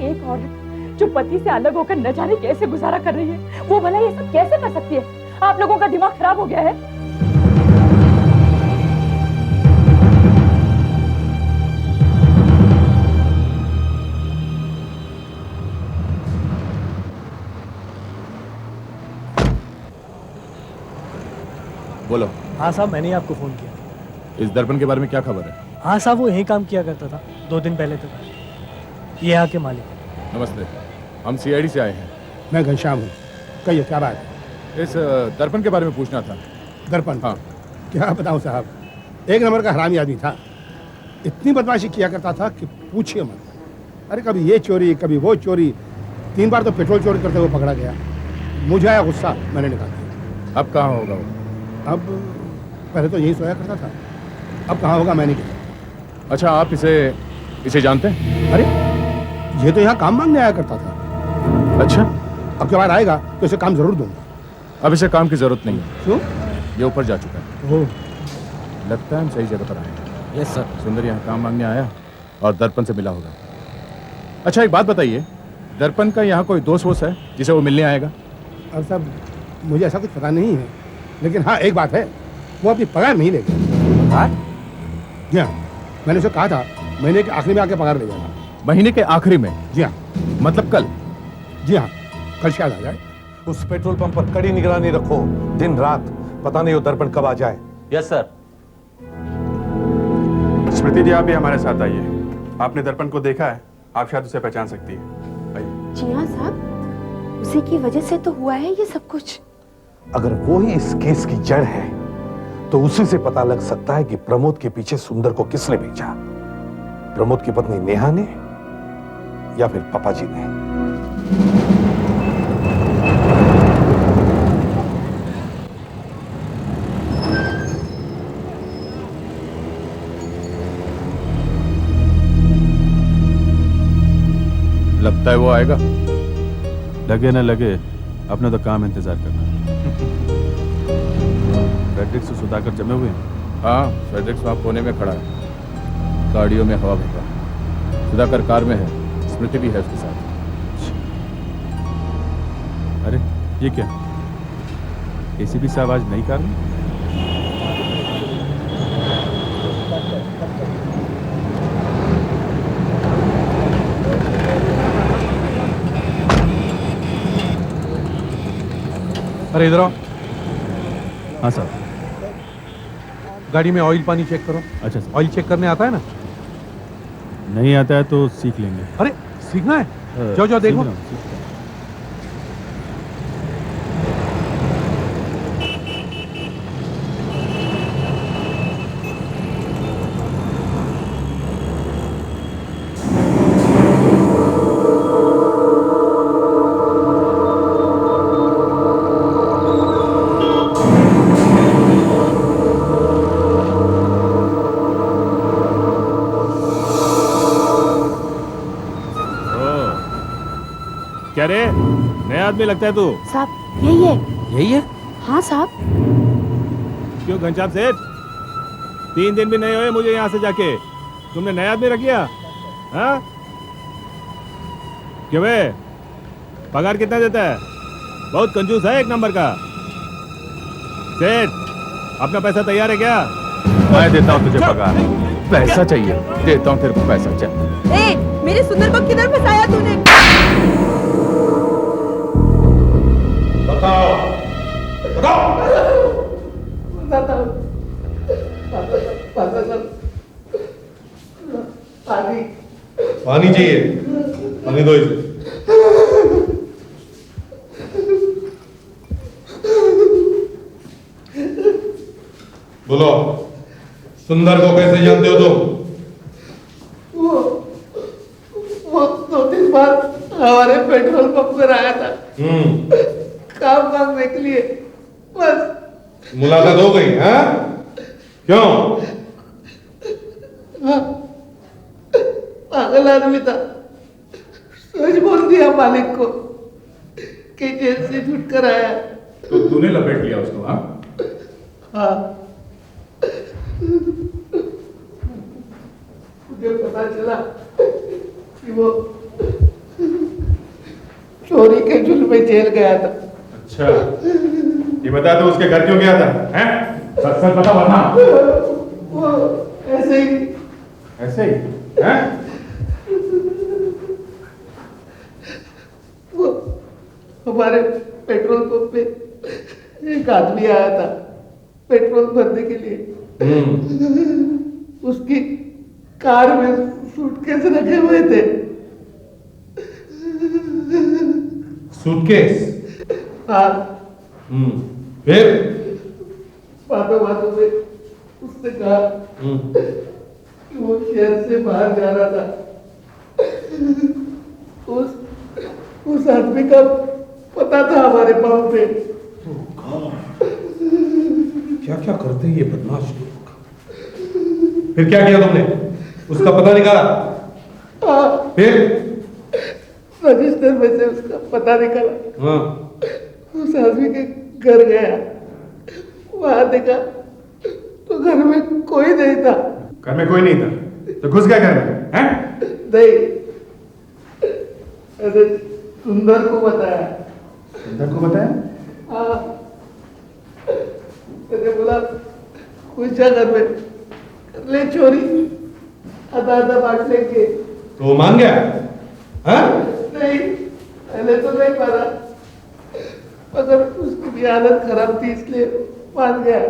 एक औरत जो पति से अलग होकर न जाने कैसे गुजारा कर रही है, वो भला ये सब कैसे कर सकती है? आप लोगों का दिमाग खराब हो गया है। बोलो। हाँ साहब, मैंने ही आपको फोन किया। इस दर्पण के बारे में क्या खबर है? हाँ साहब, वो यही काम किया करता था 2 दिन पहले तक। ये यहाँ के मालिक। नमस्ते, हम सीआईडी से आए हैं। मैं घनश्याम हूँ। कहिए क्या बात है? इस दर्पण के बारे में पूछना था। दर्पण? हाँ। क्या बताऊँ साहब, एक नंबर का हरामी आदमी था। इतनी बदमाशी किया करता था कि पूछिए मत। अरे कभी ये चोरी कभी वो चोरी, 3 बार तो पेट्रोल चोरी करते हुए पकड़ा गया। मुझे आया गुस्सा, मैंने निकाल दिया। अब कहाँ होगा वो? अब पहले तो यही सोया करता था, अब कहाँ होगा मैंने क्या। अच्छा, आप इसे जानते हैं? अरे ये तो यहाँ काम मांगने आया करता था। अच्छा, अब के बाद आएगा तो इसे काम जरूर दूंगा। अब इसे काम की जरूरत नहीं है। क्यों? ये ऊपर जा चुका है। ओह, लगता है हम सही जगह पर आए। Yes sir. सुंदर यहाँ काम मांगने आया और दर्पण से मिला होगा। अच्छा एक बात बताइए, दर्पण का यहाँ कोई दोस्त वोस्त है जिसे वो मिलने आएगा? अब सब मुझे ऐसा कुछ पता नहीं है, लेकिन हाँ एक बात है, वो अपनी पगार नहीं लेगा। जी हाँ, मैंने उसे कहा था महीने के आखिरी में आके पगार ले जाना। महीने के आखिरी में? जी हाँ। मतलब कल? जी हाँ, कल शायद आ जाए। उस पेट्रोल पंप पर कड़ी निगरानी रखो दिन रात, पता नहीं वो दर्पण कब आ जाए। Yes sir. स्मृति जी, आप भी हमारे साथ आइए। आपने दर्पण को देखा है, आप शायद उसे पहचान सकती है। जी हाँ साहब, उसी की वजह से तो हुआ है ये सब कुछ। अगर वो ही इस केस की जड़ है तो उसी से पता लग सकता है कि प्रमोद के पीछे सुंदर को किसने भेजा, प्रमोद की पत्नी नेहा ने या फिर पापा जी ने। लगता है वो आएगा। लगे न लगे, अपना तो काम इंतजार करना। फेडरिक्स से सुधाकर जमे हुए हैं? हाँ, फेडरिक्स वहाँ कोने में खड़ा है, गाड़ियों में हवा भर रहा। सुधाकर कार में है, स्मृति भी है उसके साथ। अरे ये क्या, एसीपी साहब आज नई कार में? अरे इधर आओ। हाँ सर। गाड़ी में ऑयल पानी चेक करो। अच्छा सर। ऑयल चेक करने आता है ना? नहीं आता है तो सीख लेंगे। अरे सीखना है, जाओ जाओ देखो। क्या रे, नया आदमी लगता है तू? साहब यही है। यही है? हाँ साहब। क्यों घनश्याम सेठ, 3 दिन भी नहीं हुए मुझे यहाँ से जाके तुमने नया आदमी रख लिया? हाँ क्यों बे, पगार कितना देता है? बहुत कंजूस है एक नंबर का। सेठ, अपना पैसा तैयार है क्या? मैं देता हूँ तुझे पगार। पैसा चाहिए, देता हूँ तेरे को पैसा। चल। ए, मेरे सुंदर को किधर फंसाया तूने? बताओ बताओ। पानी पानी चाहिए, पानी दो इसे। बोलो, सुंदर को कैसे जानते हो तुम? वो 2-3 बार हमारे पेट्रोल पंप पर आया था काम मांगने के लिए, बस। मुलाकात हो गई? हाँ क्यों? हाँ, पागल आदमी था, सच बोल दिया मालिक को कि जेल से छूट कर आया। तो तूने लपेट लिया उसको? हाँ हाँ, मुझे पता चला कि वो चोरी के जुल्म में जेल गया था। अच्छा, ये बता तू उसके घर क्यों गया था? हैं? सच सच बता वरना। वो ऐसे ही। ऐसे ही? हैं? वो हमारे पेट्रोल पंप पे एक आदमी आया था पेट्रोल भरने के लिए। उसकी कार में सूटकेस रखे हुए थे। सूटकेस? हाँ। फिर? बातों बातों में उसने कहा कि वो शहर से बाहर जा रहा था। उस आदमी का पता था हमारे पंप पे। क्या क्या करते हैं ये बदमाश लोग। फिर क्या किया तुमने? उसका पता निकाला? हाँ। फिर? रजिस्टर में से उसका पता निकाला। हाँ। उस आदमी के घर गया, वहां देखा तो घर में कोई नहीं था। घर में कोई नहीं था तो घुस गया घर में? हैं? नहीं, ऐसे सुंदर को बताया। सुंदर को बताया? हाँ, मैंने बोला कुछ घर में कर ले चोरी, आधा आधा बांट लेंगे। तो वो मान गया? हाँ? नहीं, पहले तो नहीं माना, मगर उसकी भी हालत खराब थी इसलिए मान गया।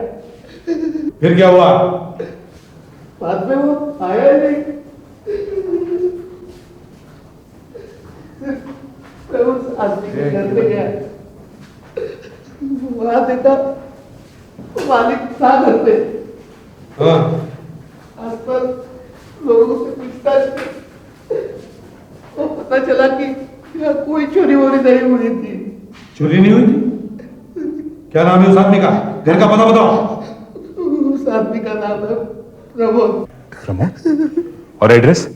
फिर क्या हुआ? बाद में वो आया ही नहीं। मैं उस आदमी के घर में गया, वहां देखा मालिक था घर पे। हाँ। आसपास लोगों से पूछताछ की तो पता चला कि यहाँ कोई चोरी वोरी नहीं हुई थी। चोरी नहीं हुई थी? क्या नाम है उस आदमी का? घर का पता बताओ। उस आदमी का नाम है प्रमोद। प्रमोद? और address?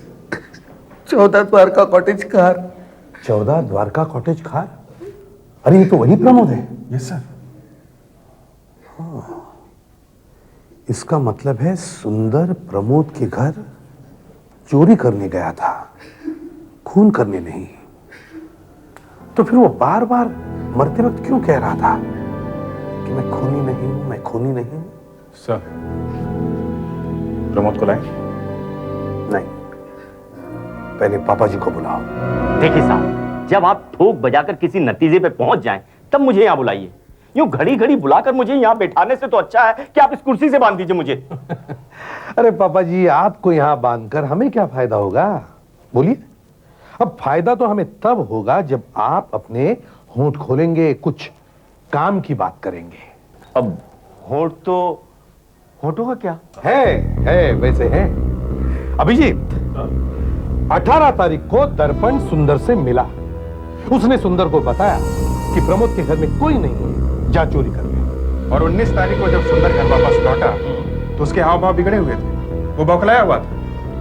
14 Dwarka cottage car. 14 Dwarka cottage car? अरे ये तो वही प्रमोद है। Yes sir. हाँ, इसका मतलब है सुंदर प्रमोद के घर चोरी करने गया था, खून करने नहीं। तो फिर वो बार बार मरते वक्त क्यों कह रहा था कि मैं खूनी नहीं हूं, मैं खूनी नहीं हूं? सर, प्रमोद को लाएं? नहीं, पहले पापा जी को बुलाओ। देखिए साहब, जब आप ठोक बजाकर किसी नतीजे पे पहुंच जाएं, तब मुझे यहां बुलाइए। यूं घड़ी घड़ी बुलाकर मुझे यहाँ बैठाने से तो अच्छा है कि आप इस कुर्सी से बांध दीजिए मुझे। अरे पापा जी, आपको यहां बांधकर हमें क्या फायदा होगा? बोलिए। अब फायदा तो हमें तब होगा जब आप अपने होंठ खोलेंगे, कुछ काम की बात करेंगे। अब होंठ तो होठों का क्या है वैसे है। अभिजीत, 18 तारीख को दर्पण सुंदर से मिला। उसने सुंदर को बताया कि प्रमोद के घर में कोई नहीं है, जा चोरी कर ले। और 19 तारीख को जब सुंदर घर वापस लौटा तो उसके हाव भाव बिगड़े हुए थे, वो बौखलाया हुआ था।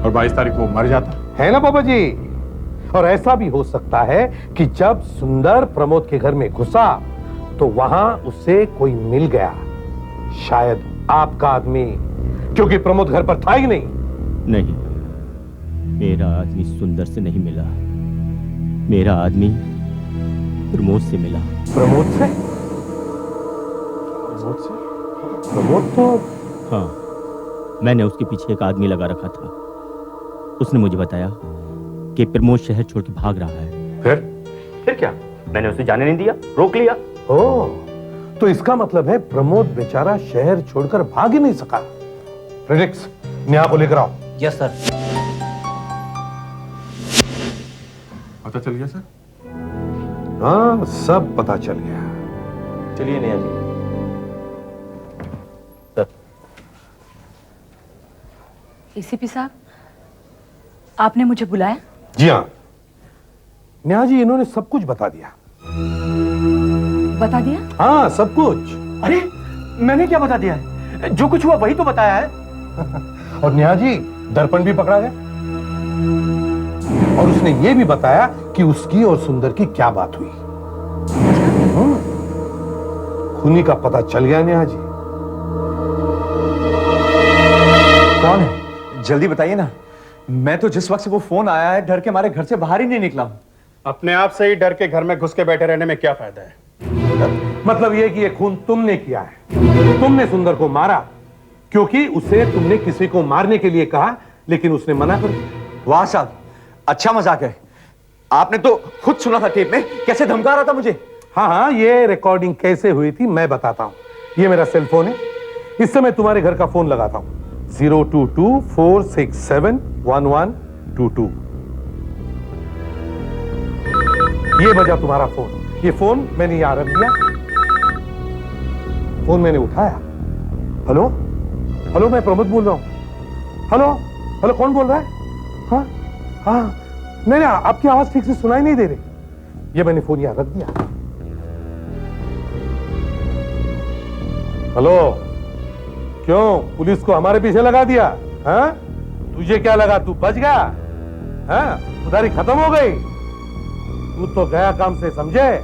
और 22 तारीख को मर जाता है ना पापा जी। और ऐसा भी हो सकता है कि जब सुंदर प्रमोद के घर में घुसा तो वहां उसे कोई मिल गया, शायद आपका आदमी, क्योंकि प्रमोद घर पर था ही नहीं। मेरा आदमी सुंदर से नहीं मिला, मेरा आदमी प्रमोद से मिला। प्रमोद से? प्रमोद तो हाँ, मैंने उसके पीछे एक आदमी लगा रखा था। उसने मुझे बताया कि प्रमोद शहर छोड़ के भाग रहा है। फिर क्या? मैंने उसे जाने नहीं दिया, रोक लिया। ओह, तो इसका मतलब है प्रमोद बेचारा शहर छोड़कर भाग ही नहीं सका। फ्रेडिक्स, नेहा को लेकर आओ। Yes sir. पता चल गया सर? हाँ, सब पता चल गया। चलिए नेहा जी। एसीपी साहब, आपने मुझे बुलाया? जी हाँ नेहा जी, इन्होंने सब कुछ बता दिया। बता दिया? हाँ, सब कुछ। अरे मैंने क्या बता दिया है? जो कुछ हुआ वही तो बताया है। और नेहा जी, दर्पण भी पकड़ा गया और उसने ये भी बताया कि उसकी और सुंदर की क्या बात हुई। खूनी का पता चल गया नेहा जी। कौन है? जल्दी बताइए ना। मैं तो जिस वक्त से वो फोन आया है डर के मारे घर से बाहर ही नहीं निकला हूं। अपने आप से ही डर के घर में घुस के बैठे रहने में क्या फायदा है? मतलब ये कि ये खून तुमने किया है। तुमने सुंदर को मारा क्योंकि उसे तुमने किसी को मारने के लिए कहा, लेकिन उसने मना कर दिया। वाह साहब, अच्छा मजाक है। आपने तो खुद सुना था टेप में, कैसे धमका रहा था मुझे। हाँ, ये रिकॉर्डिंग कैसे हुई थी मैं बताता हूं। ये मेरा सेल फोन है, इससे मैं तुम्हारे घर का फोन लगाता हूं। 022-467-1122। ये बजा तुम्हारा फोन। ये फोन मैंने यहां रख दिया। फोन मैंने उठाया। हेलो हेलो, मैं प्रमोद बोल रहा हूं। हेलो हेलो, कौन बोल रहा है? हाँ हाँ, नहीं, आपकी आवाज ठीक से सुनाई नहीं दे रही। ये मैंने फोन यहां रख दिया। हेलो, क्यों पुलिस को हमारे पीछे लगा दिया? हाँ, तुझे क्या लगा तू बच गया? हाँ, उधारी खत्म हो गई? तू तो गया काम से, समझे?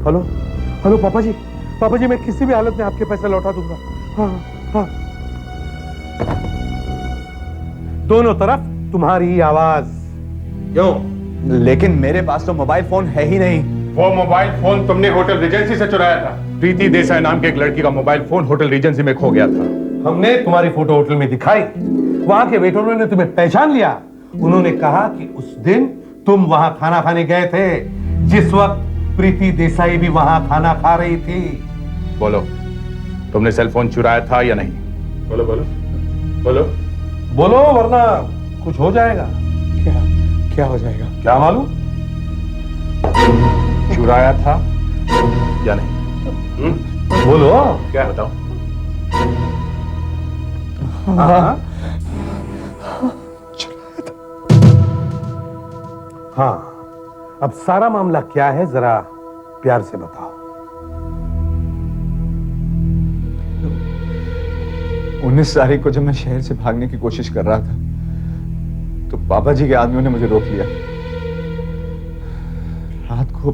हेलो हेलो, पापा जी, मैं किसी भी हालत में आपके पैसे लौटा दूंगा। हाँ हाँ, दोनों तरफ तुम्हारी ही आवाज। क्यों? लेकिन मेरे पास तो मोबाइल फोन है ही नहीं। वो मोबाइल फोन तुमने होटल रीजेंसी से चुराया था। प्रीति देसाई नाम के एक लड़की का मोबाइल फोन होटल रीजेंसी में खो गया था। हमने तुम्हारी फोटो होटल में दिखाई, वहां के वेटरों ने तुम्हें पहचान लिया। उन्होंने कहा कि उस दिन तुम वहां खाना खाने गए थे, जिस वक्त प्रीति देसाई भी वहां खाना खा रही थी। बोलो, तुमने सेल फोन चुराया था या नहीं? बोलो बोलो बोलो बोलो, वरना कुछ हो जाएगा। क्या हो जाएगा? क्या मालूम? चुराया था या नहीं? बोलो। क्या बताओ? हाँ, हाँ, अब सारा मामला क्या है जरा प्यार से बताओ। 19 तारीख को जब मैं शहर से भागने की कोशिश कर रहा था तो पापा जी के आदमियों ने मुझे रोक लिया। रात को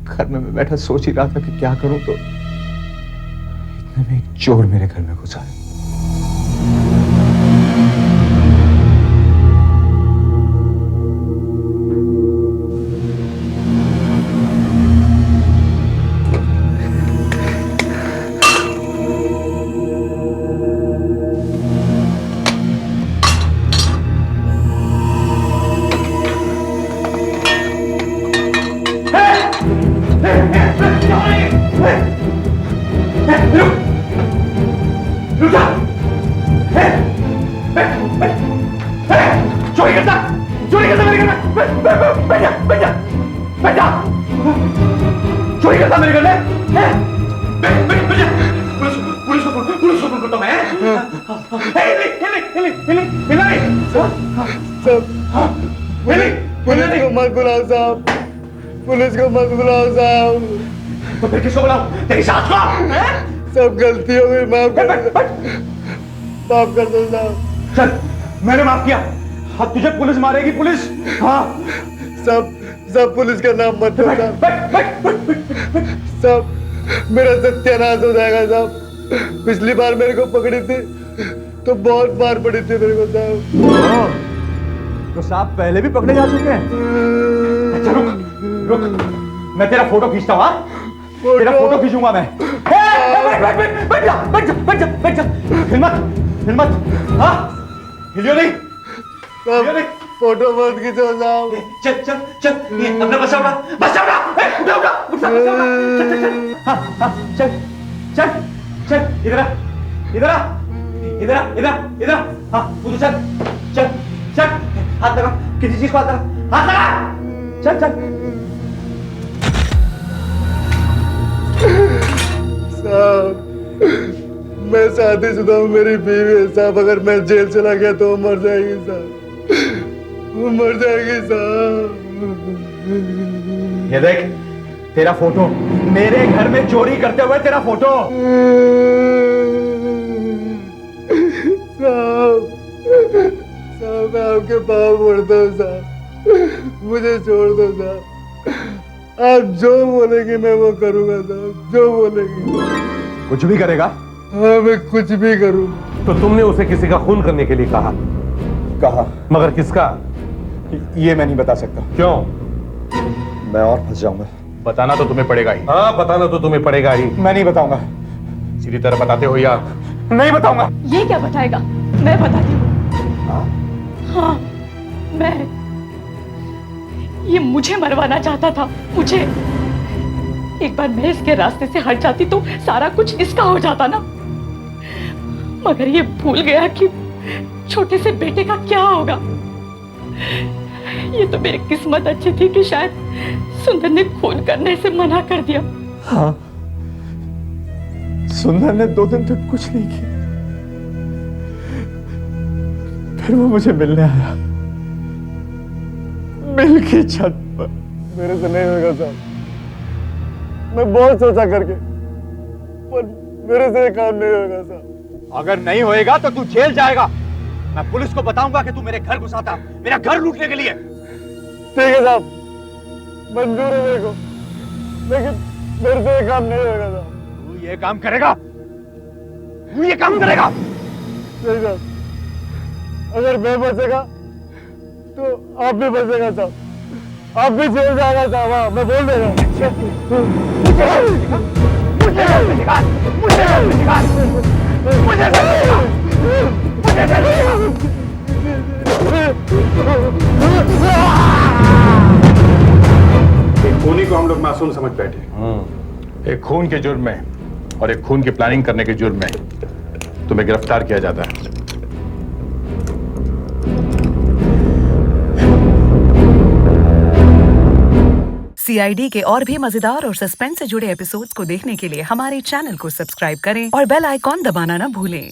घर में मैं बैठा सोच ही रहा था कि क्या करूं तो इतने में एक चोर मेरे घर में घुसा है। बेटा चोरी करता मेरे घर में पुलिस को फोन करता मैं पुलिस को मत बुलाओ साहब, पुलिस को मत बुलाओ साहब। तो फिर किसको बुलाऊं? तेरी सास को? सब गलती हो गई, माफ कर दो साहब। चल मैंने माफ किया, अब तुझे पुलिस मारेगी पुलिस। हाँ सब पुलिस का नाम मत लो साहब, मेरा सत्यानाश हो जाएगा साहब। पिछली बार मेरे को पकड़ी थी तो बहुत मार पड़ी थी मेरे को साहब। तो साहब पहले भी पकड़े जा चुके हैं। अच्छा रुक, मैं तेरा फोटो खींचता हूँ। तेरा फोटो खींचूंगा मैं। बैठ जा। हिल मत। हाँ हिलियो नहीं। फोटो मत खींचो साहब। चल ये अपना बस उठा। चल इधर हाँ तू चल हाथ लगा, किसी चीज को हाथ लगा। चल साहब मैं शादीशुदा हूँ, मेरी बीवी है साहब। अगर मैं जेल चला गया तो वो मर जाएगी साहब, वो मर जाएगी साहब। ये देख तेरा फोटो, मेरे घर में चोरी करते हुए तेरा फोटो। साहब मैं आपके पाँव पड़ता हूँ साहब, मुझे छोड़ दो साहब। आप जो बोलेंगे मैं वो करूँगा साहब, जो बोलेंगे। कुछ भी करेगा? हाँ मैं कुछ भी करूँ। तो तुमने उसे किसी का खून करने के लिए कहा? मगर किसका? ये मैं नहीं बता सकता। क्यों? मैं और फंस जाऊंगा। बताना तो तुम्हें पड़ेगा ही। हाँ बताना तो तुम्हें पड़ेगा ही। मैं नहीं बताऊंगा। सीधी तरह बताते हो या? नहीं बताऊंगा। ये क्या बताएगा? मैं बताती हूँ। हाँ मैं, ये मुझे मरवाना चाहता था, मुझे। एक बार मैं इसके रास्ते से हट जाती तो सारा कुछ इसका हो जाता ना, मगर ये भूल गया कि छोटे से बेटे का क्या होगा। ये तो मेरी किस्मत अच्छी थी कि शायद सुंदर ने खून करने से मना कर दिया। हाँ सुंदर ने 2 दिन तक कुछ नहीं किया, फिर वो मुझे मिलने आया, मिल की छत पर। मेरे से नहीं होगा साहब, मैं बहुत सोचा करके, पर मेरे से ये काम नहीं होगा साहब। अगर नहीं होएगा तो तू जेल जाएगा। मैं पुलिस को बताऊंगा कि तू मेरे घर घुसा था, मेरा घर लूटने के लिए। ठीक है साहब, मंजूर है मेरे को, लेकिन मेरे से ये काम नहीं होगा साहब। तू ये काम करेगा? तू ये काम करेगा? नहीं साहब, अगर मैं बचेगा तो आप भी बचेगा साहब, आप भी जेल जाएगा साहब। हाँ मैं बोल देगा। एक खूनी को हम लोग मासूम समझ बैठे, एक खून के जुर्म में और एक खून की प्लानिंग करने के जुर्म में तुम्हें गिरफ्तार किया जाता है। CID के और भी मजेदार और सस्पेंस से जुड़े एपिसोड्स को देखने के लिए हमारे चैनल को सब्सक्राइब करें और बेल आइकॉन दबाना ना भूलें।